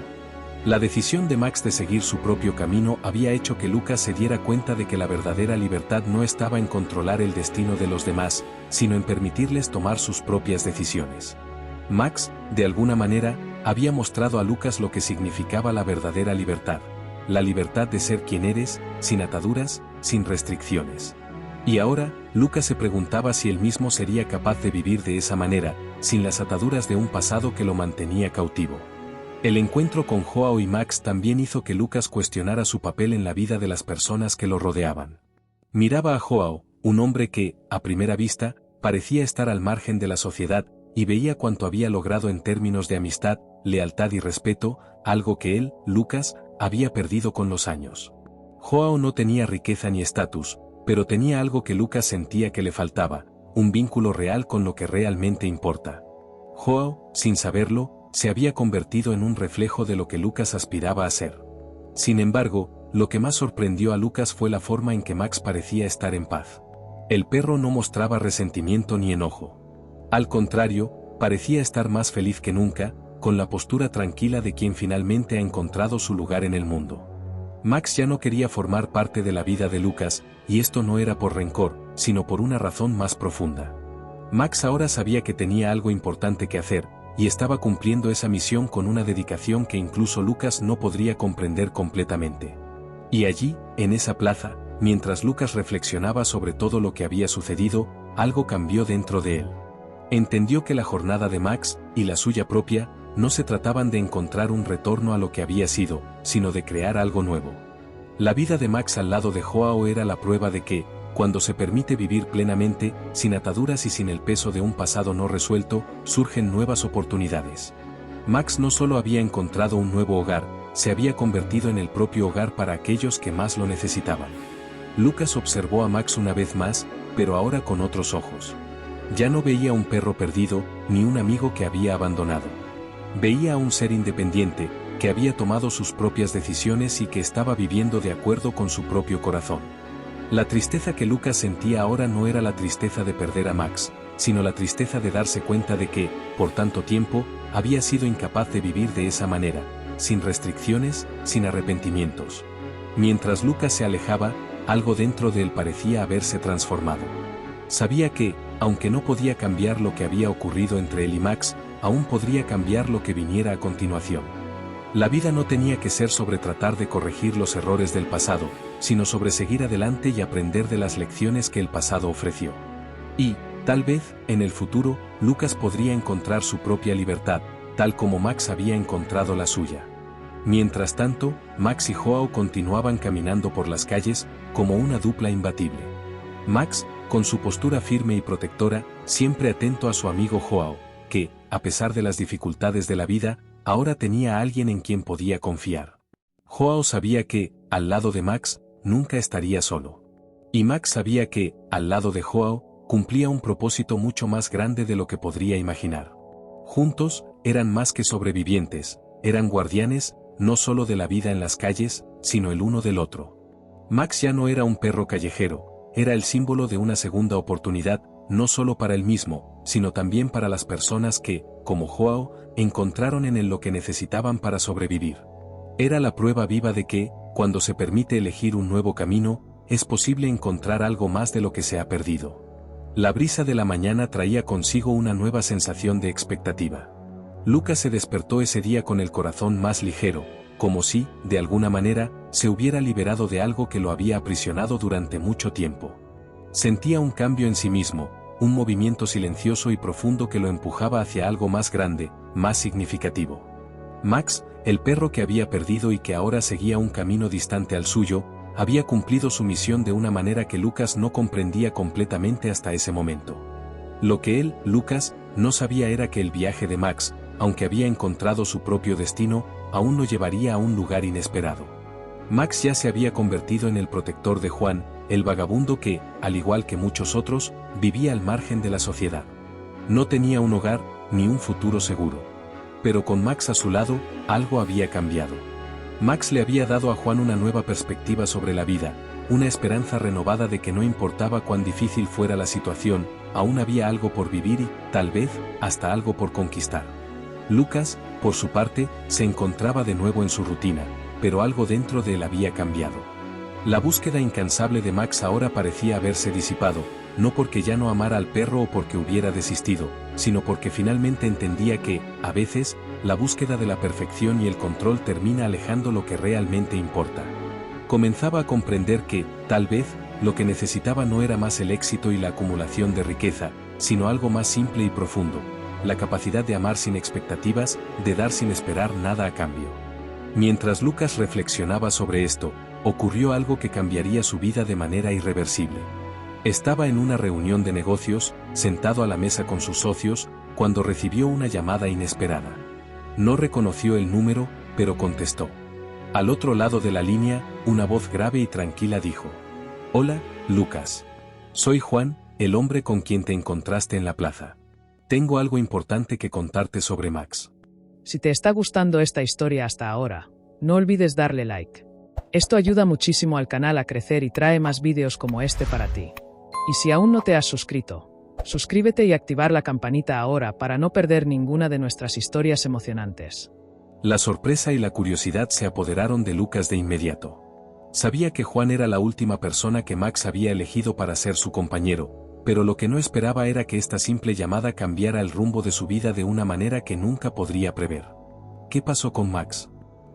La decisión de Max de seguir su propio camino había hecho que Lucas se diera cuenta de que la verdadera libertad no estaba en controlar el destino de los demás, sino en permitirles tomar sus propias decisiones. Max, de alguna manera, había mostrado a Lucas lo que significaba la verdadera libertad: la libertad de ser quien eres, sin ataduras, sin restricciones. Y ahora, Lucas se preguntaba si él mismo sería capaz de vivir de esa manera, sin las ataduras de un pasado que lo mantenía cautivo. El encuentro con Joao y Max también hizo que Lucas cuestionara su papel en la vida de las personas que lo rodeaban. Miraba a Joao, un hombre que, a primera vista, parecía estar al margen de la sociedad, y veía cuánto había logrado en términos de amistad, lealtad y respeto, algo que él, Lucas, había perdido con los años. Joao no tenía riqueza ni estatus, pero tenía algo que Lucas sentía que le faltaba: un vínculo real con lo que realmente importa. Joao, sin saberlo, se había convertido en un reflejo de lo que Lucas aspiraba a ser. Sin embargo, lo que más sorprendió a Lucas fue la forma en que Max parecía estar en paz. El perro no mostraba resentimiento ni enojo. Al contrario, parecía estar más feliz que nunca, con la postura tranquila de quien finalmente ha encontrado su lugar en el mundo. Max ya no quería formar parte de la vida de Lucas, y esto no era por rencor, sino por una razón más profunda. Max ahora sabía que tenía algo importante que hacer, y estaba cumpliendo esa misión con una dedicación que incluso Lucas no podría comprender completamente. Y allí, en esa plaza, mientras Lucas reflexionaba sobre todo lo que había sucedido, algo cambió dentro de él. Entendió que la jornada de Max, y la suya propia, no se trataban de encontrar un retorno a lo que había sido, sino de crear algo nuevo. La vida de Max al lado de Joao era la prueba de que, cuando se permite vivir plenamente, sin ataduras y sin el peso de un pasado no resuelto, surgen nuevas oportunidades. Max no solo había encontrado un nuevo hogar, se había convertido en el propio hogar para aquellos que más lo necesitaban. Lucas observó a Max una vez más, pero ahora con otros ojos. Ya no veía un perro perdido, ni un amigo que había abandonado. Veía a un ser independiente, que había tomado sus propias decisiones y que estaba viviendo de acuerdo con su propio corazón. La tristeza que Lucas sentía ahora no era la tristeza de perder a Max, sino la tristeza de darse cuenta de que, por tanto tiempo, había sido incapaz de vivir de esa manera, sin restricciones, sin arrepentimientos. Mientras Lucas se alejaba, algo dentro de él parecía haberse transformado. Sabía que, aunque no podía cambiar lo que había ocurrido entre él y Max, aún podría cambiar lo que viniera a continuación. La vida no tenía que ser sobre tratar de corregir los errores del pasado, sino sobre seguir adelante y aprender de las lecciones que el pasado ofreció. Y, tal vez, en el futuro, Lucas podría encontrar su propia libertad, tal como Max había encontrado la suya. Mientras tanto, Max y Joao continuaban caminando por las calles, como una dupla imbatible. Max, con su postura firme y protectora, siempre atento a su amigo Joao, que, a pesar de las dificultades de la vida, ahora tenía a alguien en quien podía confiar. Joao sabía que, al lado de Max, nunca estaría solo. Y Max sabía que, al lado de Joao, cumplía un propósito mucho más grande de lo que podría imaginar. Juntos, eran más que sobrevivientes, eran guardianes, no solo de la vida en las calles, sino el uno del otro. Max ya no era un perro callejero, era el símbolo de una segunda oportunidad, no solo para él mismo, sino también para las personas que, como Joao, encontraron en él lo que necesitaban para sobrevivir. Era la prueba viva de que, cuando se permite elegir un nuevo camino, es posible encontrar algo más de lo que se ha perdido. La brisa de la mañana traía consigo una nueva sensación de expectativa. Lucas se despertó ese día con el corazón más ligero, como si, de alguna manera, se hubiera liberado de algo que lo había aprisionado durante mucho tiempo. Sentía un cambio en sí mismo, un movimiento silencioso y profundo que lo empujaba hacia algo más grande, más significativo. Max, el perro que había perdido y que ahora seguía un camino distante al suyo, había cumplido su misión de una manera que Lucas no comprendía completamente hasta ese momento. Lo que él, Lucas, no sabía era que el viaje de Max, aunque había encontrado su propio destino, aún lo llevaría a un lugar inesperado. Max ya se había convertido en el protector de Juan, el vagabundo que, al igual que muchos otros, vivía al margen de la sociedad. No tenía un hogar, ni un futuro seguro. Pero con Max a su lado, algo había cambiado. Max le había dado a Juan una nueva perspectiva sobre la vida, una esperanza renovada de que no importaba cuán difícil fuera la situación, aún había algo por vivir y, tal vez, hasta algo por conquistar. Lucas, por su parte, se encontraba de nuevo en su rutina, pero algo dentro de él había cambiado. La búsqueda incansable de Max ahora parecía haberse disipado, no porque ya no amara al perro o porque hubiera desistido, sino porque finalmente entendía que, a veces, la búsqueda de la perfección y el control termina alejando lo que realmente importa. Comenzaba a comprender que, tal vez, lo que necesitaba no era más el éxito y la acumulación de riqueza, sino algo más simple y profundo, la capacidad de amar sin expectativas, de dar sin esperar nada a cambio. Mientras Lucas reflexionaba sobre esto, ocurrió algo que cambiaría su vida de manera irreversible. Estaba en una reunión de negocios, sentado a la mesa con sus socios, cuando recibió una llamada inesperada. No reconoció el número, pero contestó. Al otro lado de la línea, una voz grave y tranquila dijo: «Hola, Lucas. Soy Juan, el hombre con quien te encontraste en la plaza. Tengo algo importante que contarte sobre Max». Si te está gustando esta historia hasta ahora, no olvides darle like. Esto ayuda muchísimo al canal a crecer y trae más vídeos como este para ti. Y si aún no te has suscrito, suscríbete y activar la campanita ahora para no perder ninguna de nuestras historias emocionantes. La sorpresa y la curiosidad se apoderaron de Lucas de inmediato. Sabía que Juan era la última persona que Max había elegido para ser su compañero, pero lo que no esperaba era que esta simple llamada cambiara el rumbo de su vida de una manera que nunca podría prever. ¿Qué pasó con Max?,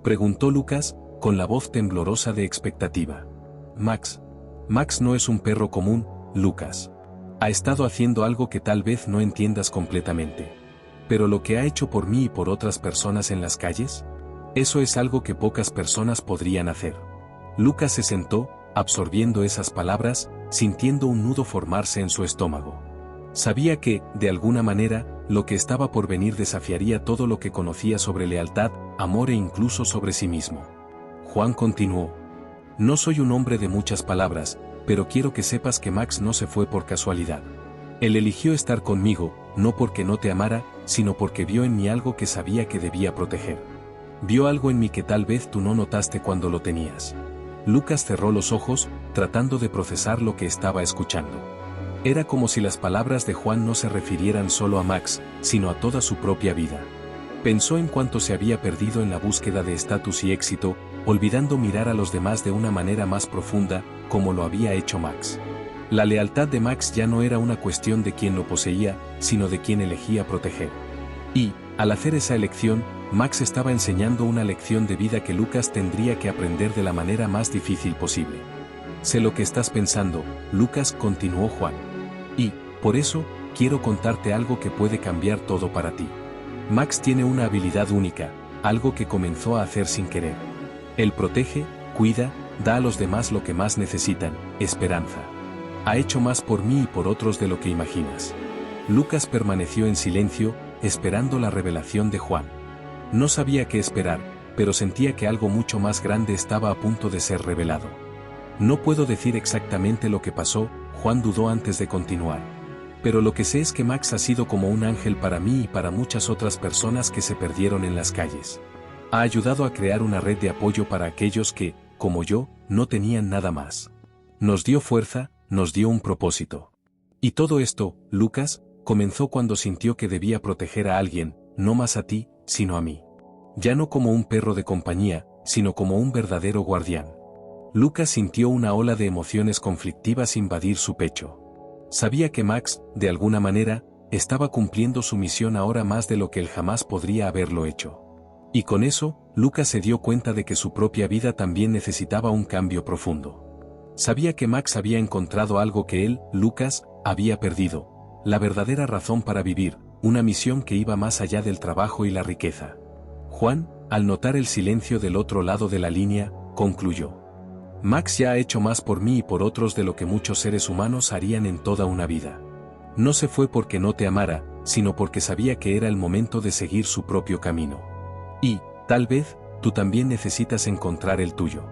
preguntó Lucas, con la voz temblorosa de expectativa. Max no es un perro común, Lucas. Ha estado haciendo algo que tal vez no entiendas completamente. Pero lo que ha hecho por mí y por otras personas en las calles, eso es algo que pocas personas podrían hacer. Lucas se sentó, absorbiendo esas palabras, sintiendo un nudo formarse en su estómago. Sabía que, de alguna manera, lo que estaba por venir desafiaría todo lo que conocía sobre lealtad, amor e incluso sobre sí mismo. Juan continuó: «No soy un hombre de muchas palabras, pero quiero que sepas que Max no se fue por casualidad. Él eligió estar conmigo, no porque no te amara, sino porque vio en mí algo que sabía que debía proteger. Vio algo en mí que tal vez tú no notaste cuando lo tenías». Lucas cerró los ojos, tratando de procesar lo que estaba escuchando. Era como si las palabras de Juan no se refirieran solo a Max, sino a toda su propia vida. Pensó en cuánto se había perdido en la búsqueda de estatus y éxito, olvidando mirar a los demás de una manera más profunda, como lo había hecho Max. La lealtad de Max ya no era una cuestión de quien lo poseía, sino de quien elegía proteger. Y, al hacer esa elección, Max estaba enseñando una lección de vida que Lucas tendría que aprender de la manera más difícil posible. «Sé lo que estás pensando, Lucas», continuó Juan. «Y, por eso, quiero contarte algo que puede cambiar todo para ti. Max tiene una habilidad única, algo que comenzó a hacer sin querer. Él protege, cuida, da a los demás lo que más necesitan, esperanza. Ha hecho más por mí y por otros de lo que imaginas». Lucas permaneció en silencio, esperando la revelación de Juan. No sabía qué esperar, pero sentía que algo mucho más grande estaba a punto de ser revelado. «No puedo decir exactamente lo que pasó», Juan dudó antes de continuar. Pero lo que sé es que Max ha sido como un ángel para mí y para muchas otras personas que se perdieron en las calles. Ha ayudado a crear una red de apoyo para aquellos que, como yo, no tenían nada más. Nos dio fuerza, nos dio un propósito. Y todo esto, Lucas, comenzó cuando sintió que debía proteger a alguien, no más a ti, sino a mí. Ya no como un perro de compañía, sino como un verdadero guardián. Lucas sintió una ola de emociones conflictivas invadir su pecho. Sabía que Max, de alguna manera, estaba cumpliendo su misión ahora más de lo que él jamás podría haberlo hecho. Y con eso, Lucas se dio cuenta de que su propia vida también necesitaba un cambio profundo. Sabía que Max había encontrado algo que él, Lucas, había perdido, la verdadera razón para vivir, una misión que iba más allá del trabajo y la riqueza. Juan, al notar el silencio del otro lado de la línea, concluyó: Max ya ha hecho más por mí y por otros de lo que muchos seres humanos harían en toda una vida. No se fue porque no te amara, sino porque sabía que era el momento de seguir su propio camino. Y, tal vez, tú también necesitas encontrar el tuyo.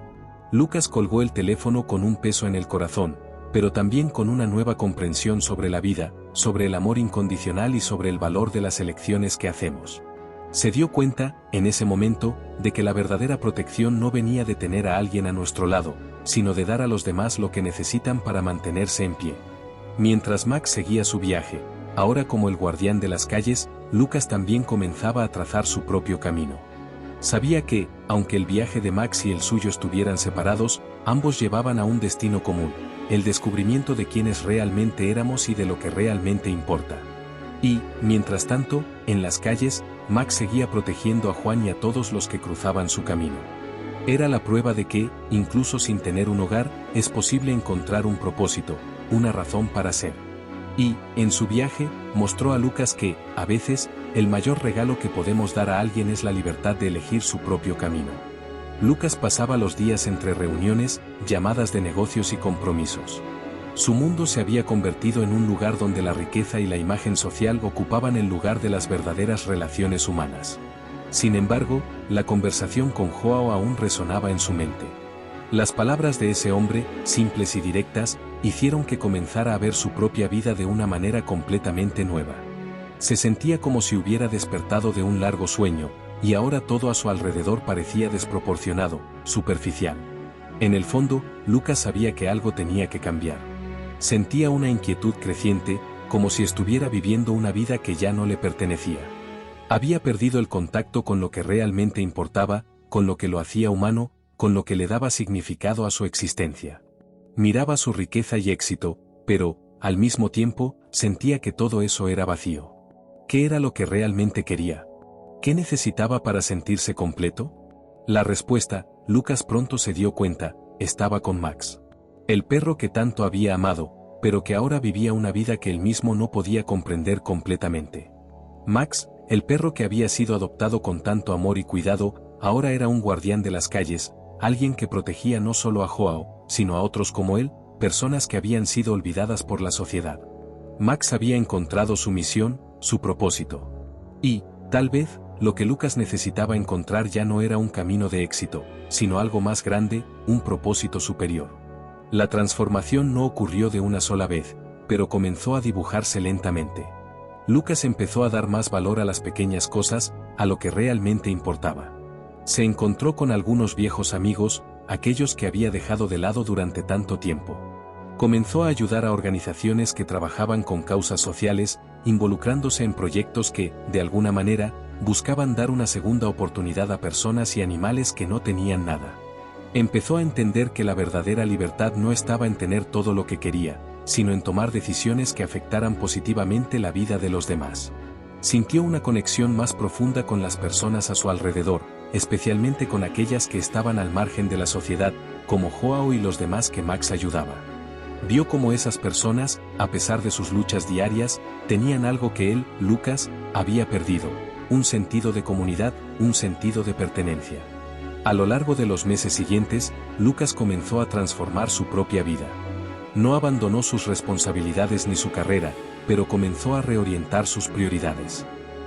Lucas colgó el teléfono con un peso en el corazón, pero también con una nueva comprensión sobre la vida, sobre el amor incondicional y sobre el valor de las elecciones que hacemos. Se dio cuenta, en ese momento, de que la verdadera protección no venía de tener a alguien a nuestro lado, sino de dar a los demás lo que necesitan para mantenerse en pie. Mientras Max seguía su viaje, ahora como el guardián de las calles, Lucas también comenzaba a trazar su propio camino. Sabía que, aunque el viaje de Max y el suyo estuvieran separados, ambos llevaban a un destino común, el descubrimiento de quiénes realmente éramos y de lo que realmente importa. Y, mientras tanto, en las calles, Max seguía protegiendo a Juan y a todos los que cruzaban su camino. Era la prueba de que, incluso sin tener un hogar, es posible encontrar un propósito, una razón para ser. Y, en su viaje, mostró a Lucas que, a veces, el mayor regalo que podemos dar a alguien es la libertad de elegir su propio camino. Lucas pasaba los días entre reuniones, llamadas de negocios y compromisos. Su mundo se había convertido en un lugar donde la riqueza y la imagen social ocupaban el lugar de las verdaderas relaciones humanas. Sin embargo, la conversación con Joao aún resonaba en su mente. Las palabras de ese hombre, simples y directas, hicieron que comenzara a ver su propia vida de una manera completamente nueva. Se sentía como si hubiera despertado de un largo sueño, y ahora todo a su alrededor parecía desproporcionado, superficial. En el fondo, Lucas sabía que algo tenía que cambiar. Sentía una inquietud creciente, como si estuviera viviendo una vida que ya no le pertenecía. Había perdido el contacto con lo que realmente importaba, con lo que lo hacía humano, con lo que le daba significado a su existencia. Miraba su riqueza y éxito, pero, al mismo tiempo, sentía que todo eso era vacío. ¿Qué era lo que realmente quería? ¿Qué necesitaba para sentirse completo? La respuesta, Lucas pronto se dio cuenta, estaba con Max. El perro que tanto había amado, pero que ahora vivía una vida que él mismo no podía comprender completamente. Max, el perro que había sido adoptado con tanto amor y cuidado, ahora era un guardián de las calles, alguien que protegía no solo a Joao, sino a otros como él, personas que habían sido olvidadas por la sociedad. Max había encontrado su misión, su propósito. Y, tal vez, lo que Lucas necesitaba encontrar ya no era un camino de éxito, sino algo más grande, un propósito superior. La transformación no ocurrió de una sola vez, pero comenzó a dibujarse lentamente. Lucas empezó a dar más valor a las pequeñas cosas, a lo que realmente importaba. Se encontró con algunos viejos amigos, aquellos que había dejado de lado durante tanto tiempo. Comenzó a ayudar a organizaciones que trabajaban con causas sociales, involucrándose en proyectos que, de alguna manera, buscaban dar una segunda oportunidad a personas y animales que no tenían nada. Empezó a entender que la verdadera libertad no estaba en tener todo lo que quería, sino en tomar decisiones que afectaran positivamente la vida de los demás. Sintió una conexión más profunda con las personas a su alrededor, especialmente con aquellas que estaban al margen de la sociedad, como Joao y los demás que Max ayudaba. Vio cómo esas personas, a pesar de sus luchas diarias, tenían algo que él, Lucas, había perdido, un sentido de comunidad, un sentido de pertenencia. A lo largo de los meses siguientes, Lucas comenzó a transformar su propia vida. No abandonó sus responsabilidades ni su carrera, pero comenzó a reorientar sus prioridades.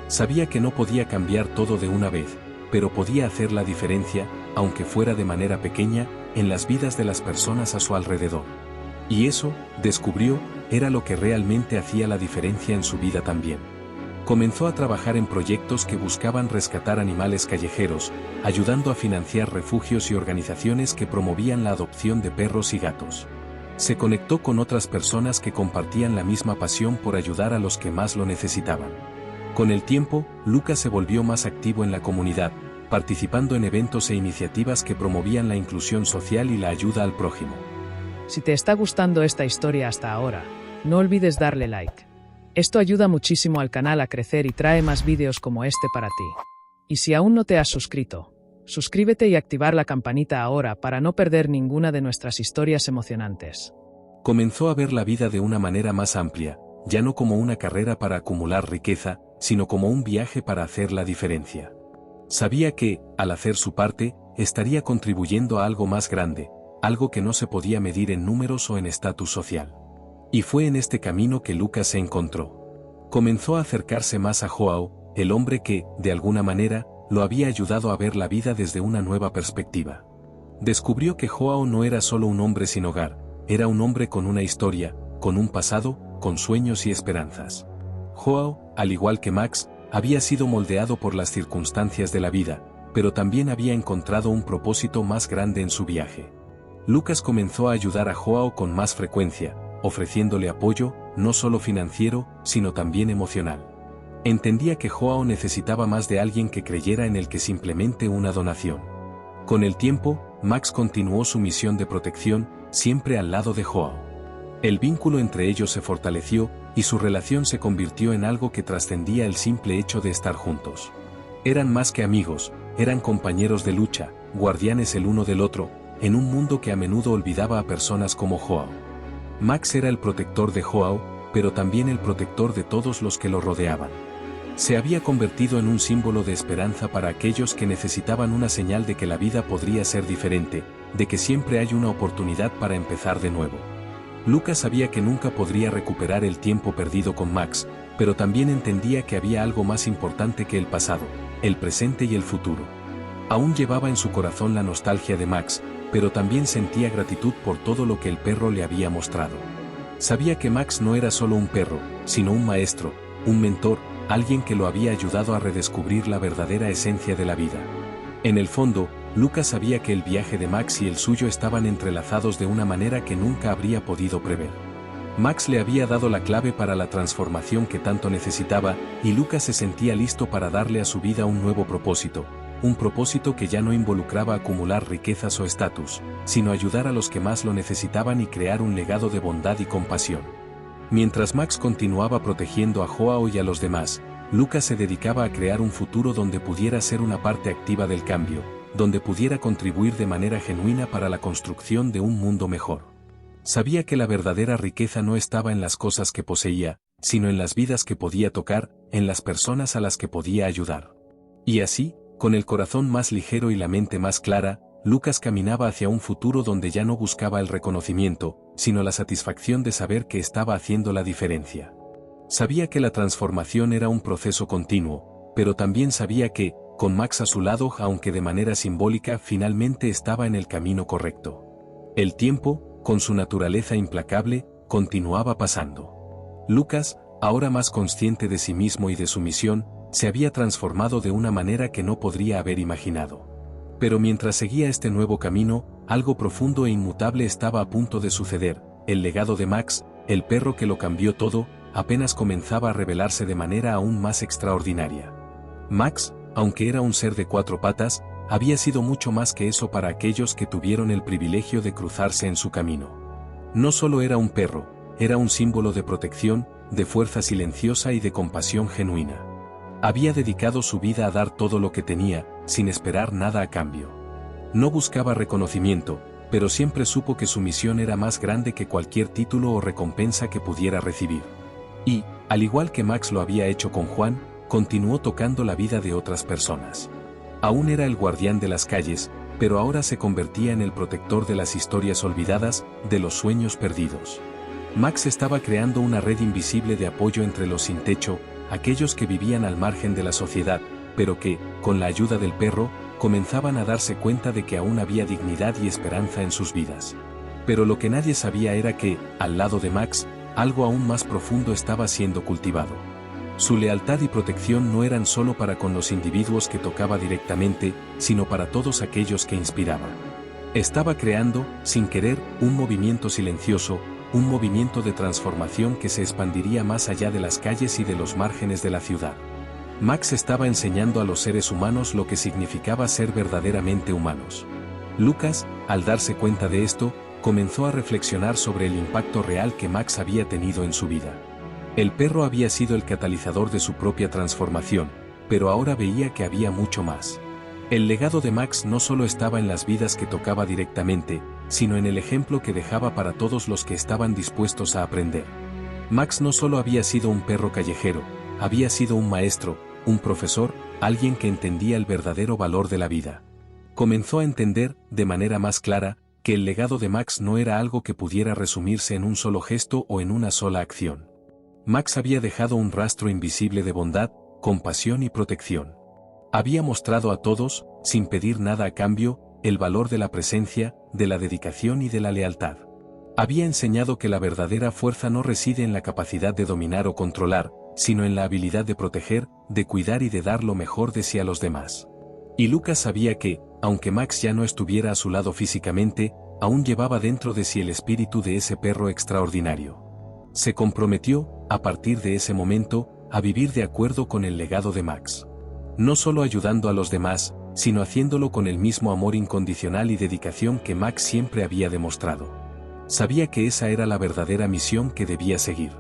Sabía que no podía cambiar todo de una vez, pero podía hacer la diferencia, aunque fuera de manera pequeña, en las vidas de las personas a su alrededor. Y eso, descubrió, era lo que realmente hacía la diferencia en su vida también. Comenzó a trabajar en proyectos que buscaban rescatar animales callejeros, ayudando a financiar refugios y organizaciones que promovían la adopción de perros y gatos. Se conectó con otras personas que compartían la misma pasión por ayudar a los que más lo necesitaban. Con el tiempo, Lucas se volvió más activo en la comunidad, participando en eventos e iniciativas que promovían la inclusión social y la ayuda al prójimo. Si te está gustando esta historia hasta ahora, no olvides darle like. Esto ayuda muchísimo al canal a crecer y trae más vídeos como este para ti. Y si aún no te has suscrito, suscríbete y activar la campanita ahora para no perder ninguna de nuestras historias emocionantes. Comenzó a ver la vida de una manera más amplia, ya no como una carrera para acumular riqueza, sino como un viaje para hacer la diferencia. Sabía que, al hacer su parte, estaría contribuyendo a algo más grande, algo que no se podía medir en números o en estatus social. Y fue en este camino que Lucas se encontró. Comenzó a acercarse más a Joao, el hombre que, de alguna manera, lo había ayudado a ver la vida desde una nueva perspectiva. Descubrió que Joao no era solo un hombre sin hogar, era un hombre con una historia, con un pasado, con sueños y esperanzas. Joao, al igual que Max, había sido moldeado por las circunstancias de la vida, pero también había encontrado un propósito más grande en su viaje. Lucas comenzó a ayudar a Joao con más frecuencia, ofreciéndole apoyo, no solo financiero, sino también emocional. Entendía que Joao necesitaba más de alguien que creyera en él que simplemente una donación. Con el tiempo, Max continuó su misión de protección, siempre al lado de Joao. El vínculo entre ellos se fortaleció, y su relación se convirtió en algo que trascendía el simple hecho de estar juntos. Eran más que amigos, eran compañeros de lucha, guardianes el uno del otro, en un mundo que a menudo olvidaba a personas como Joao. Max era el protector de Joao, pero también el protector de todos los que lo rodeaban. Se había convertido en un símbolo de esperanza para aquellos que necesitaban una señal de que la vida podría ser diferente, de que siempre hay una oportunidad para empezar de nuevo. Lucas sabía que nunca podría recuperar el tiempo perdido con Max, pero también entendía que había algo más importante que el pasado, el presente y el futuro. Aún llevaba en su corazón la nostalgia de Max, pero también sentía gratitud por todo lo que el perro le había mostrado. Sabía que Max no era solo un perro, sino un maestro, un mentor, alguien que lo había ayudado a redescubrir la verdadera esencia de la vida. En el fondo, Lucas sabía que el viaje de Max y el suyo estaban entrelazados de una manera que nunca habría podido prever. Max le había dado la clave para la transformación que tanto necesitaba, y Lucas se sentía listo para darle a su vida un nuevo propósito, un propósito que ya no involucraba acumular riquezas o estatus, sino ayudar a los que más lo necesitaban y crear un legado de bondad y compasión. Mientras Max continuaba protegiendo a Joao y a los demás, Lucas se dedicaba a crear un futuro donde pudiera ser una parte activa del cambio, donde pudiera contribuir de manera genuina para la construcción de un mundo mejor. Sabía que la verdadera riqueza no estaba en las cosas que poseía, sino en las vidas que podía tocar, en las personas a las que podía ayudar. Y así, con el corazón más ligero y la mente más clara, Lucas caminaba hacia un futuro donde ya no buscaba el reconocimiento, sino la satisfacción de saber que estaba haciendo la diferencia. Sabía que la transformación era un proceso continuo, pero también sabía que, con Max a su lado, aunque de manera simbólica, finalmente estaba en el camino correcto. El tiempo, con su naturaleza implacable, continuaba pasando. Lucas, ahora más consciente de sí mismo y de su misión, se había transformado de una manera que no podría haber imaginado. Pero mientras seguía este nuevo camino, algo profundo e inmutable estaba a punto de suceder. El legado de Max, el perro que lo cambió todo, apenas comenzaba a revelarse de manera aún más extraordinaria. Max, aunque era un ser de 4 patas, había sido mucho más que eso para aquellos que tuvieron el privilegio de cruzarse en su camino. No solo era un perro, era un símbolo de protección, de fuerza silenciosa y de compasión genuina. Había dedicado su vida a dar todo lo que tenía, sin esperar nada a cambio. No buscaba reconocimiento, pero siempre supo que su misión era más grande que cualquier título o recompensa que pudiera recibir. Y, al igual que Max lo había hecho con Juan, continuó tocando la vida de otras personas. Aún era el guardián de las calles, pero ahora se convertía en el protector de las historias olvidadas, de los sueños perdidos. Max estaba creando una red invisible de apoyo entre los sin techo, aquellos que vivían al margen de la sociedad, pero que, con la ayuda del perro, comenzaban a darse cuenta de que aún había dignidad y esperanza en sus vidas. Pero lo que nadie sabía era que, al lado de Max, algo aún más profundo estaba siendo cultivado. Su lealtad y protección no eran solo para con los individuos que tocaba directamente, sino para todos aquellos que inspiraba. Estaba creando, sin querer, un movimiento silencioso, un movimiento de transformación que se expandiría más allá de las calles y de los márgenes de la ciudad. Max estaba enseñando a los seres humanos lo que significaba ser verdaderamente humanos. Lucas, al darse cuenta de esto, comenzó a reflexionar sobre el impacto real que Max había tenido en su vida. El perro había sido el catalizador de su propia transformación, pero ahora veía que había mucho más. El legado de Max no solo estaba en las vidas que tocaba directamente, sino en el ejemplo que dejaba para todos los que estaban dispuestos a aprender. Max no solo había sido un perro callejero, había sido un maestro, un profesor, alguien que entendía el verdadero valor de la vida. Comenzó a entender, de manera más clara, que el legado de Max no era algo que pudiera resumirse en un solo gesto o en una sola acción. Max había dejado un rastro invisible de bondad, compasión y protección. Había mostrado a todos, sin pedir nada a cambio, el valor de la presencia, de la dedicación y de la lealtad. Había enseñado que la verdadera fuerza no reside en la capacidad de dominar o controlar, sino en la habilidad de proteger, de cuidar y de dar lo mejor de sí a los demás. Y Lucas sabía que, aunque Max ya no estuviera a su lado físicamente, aún llevaba dentro de sí el espíritu de ese perro extraordinario. Se comprometió, a partir de ese momento, a vivir de acuerdo con el legado de Max. No solo ayudando a los demás, sino haciéndolo con el mismo amor incondicional y dedicación que Max siempre había demostrado. Sabía que esa era la verdadera misión que debía seguir.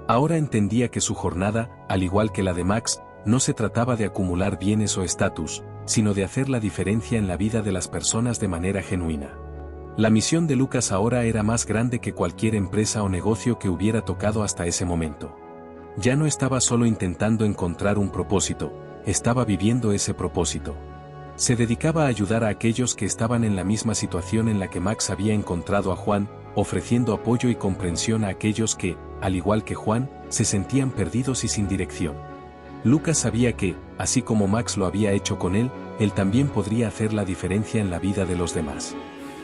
Ahora entendía que su jornada, al igual que la de Max, no se trataba de acumular bienes o estatus, sino de hacer la diferencia en la vida de las personas de manera genuina. La misión de Lucas ahora era más grande que cualquier empresa o negocio que hubiera tocado hasta ese momento. Ya no estaba solo intentando encontrar un propósito, estaba viviendo ese propósito. Se dedicaba a ayudar a aquellos que estaban en la misma situación en la que Max había encontrado a Juan, ofreciendo apoyo y comprensión a aquellos que, al igual que Juan, se sentían perdidos y sin dirección. Lucas sabía que, así como Max lo había hecho con él también podría hacer la diferencia en la vida de los demás.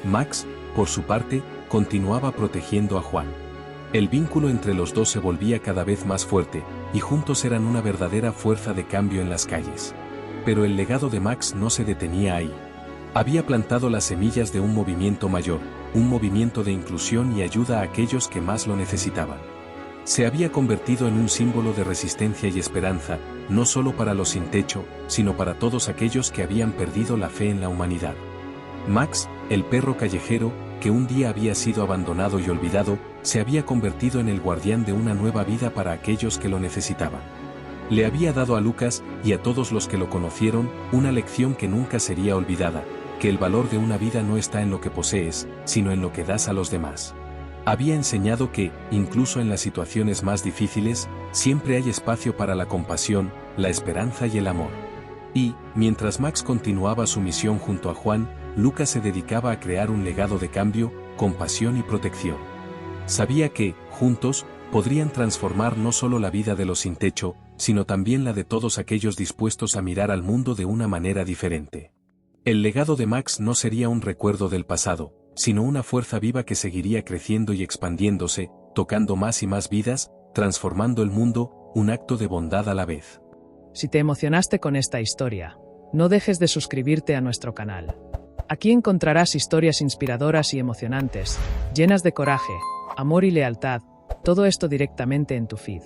Max, por su parte, continuaba protegiendo a Juan. El vínculo entre los dos se volvía cada vez más fuerte, y juntos eran una verdadera fuerza de cambio en las calles. Pero el legado de Max no se detenía ahí. Había plantado las semillas de un movimiento mayor, un movimiento de inclusión y ayuda a aquellos que más lo necesitaban. Se había convertido en un símbolo de resistencia y esperanza, no solo para los sin techo, sino para todos aquellos que habían perdido la fe en la humanidad. Max, el perro callejero, que un día había sido abandonado y olvidado, se había convertido en el guardián de una nueva vida para aquellos que lo necesitaban. Le había dado a Lucas, y a todos los que lo conocieron, una lección que nunca sería olvidada, que el valor de una vida no está en lo que posees, sino en lo que das a los demás. Había enseñado que, incluso en las situaciones más difíciles, siempre hay espacio para la compasión, la esperanza y el amor. Y, mientras Max continuaba su misión junto a Juan, Lucas se dedicaba a crear un legado de cambio, compasión y protección. Sabía que, juntos, podrían transformar no solo la vida de los sin techo, sino también la de todos aquellos dispuestos a mirar al mundo de una manera diferente. El legado de Max no sería un recuerdo del pasado, sino una fuerza viva que seguiría creciendo y expandiéndose, tocando más y más vidas, transformando el mundo, un acto de bondad a la vez. Si te emocionaste con esta historia, no dejes de suscribirte a nuestro canal. Aquí encontrarás historias inspiradoras y emocionantes, llenas de coraje, amor y lealtad, todo esto directamente en tu feed.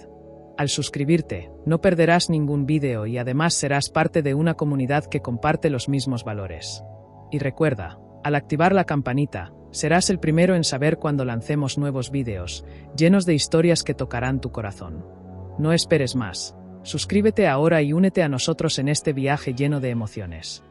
Al suscribirte, no perderás ningún vídeo y además serás parte de una comunidad que comparte los mismos valores. Y recuerda, al activar la campanita, serás el primero en saber cuando lancemos nuevos vídeos, llenos de historias que tocarán tu corazón. No esperes más. Suscríbete ahora y únete a nosotros en este viaje lleno de emociones.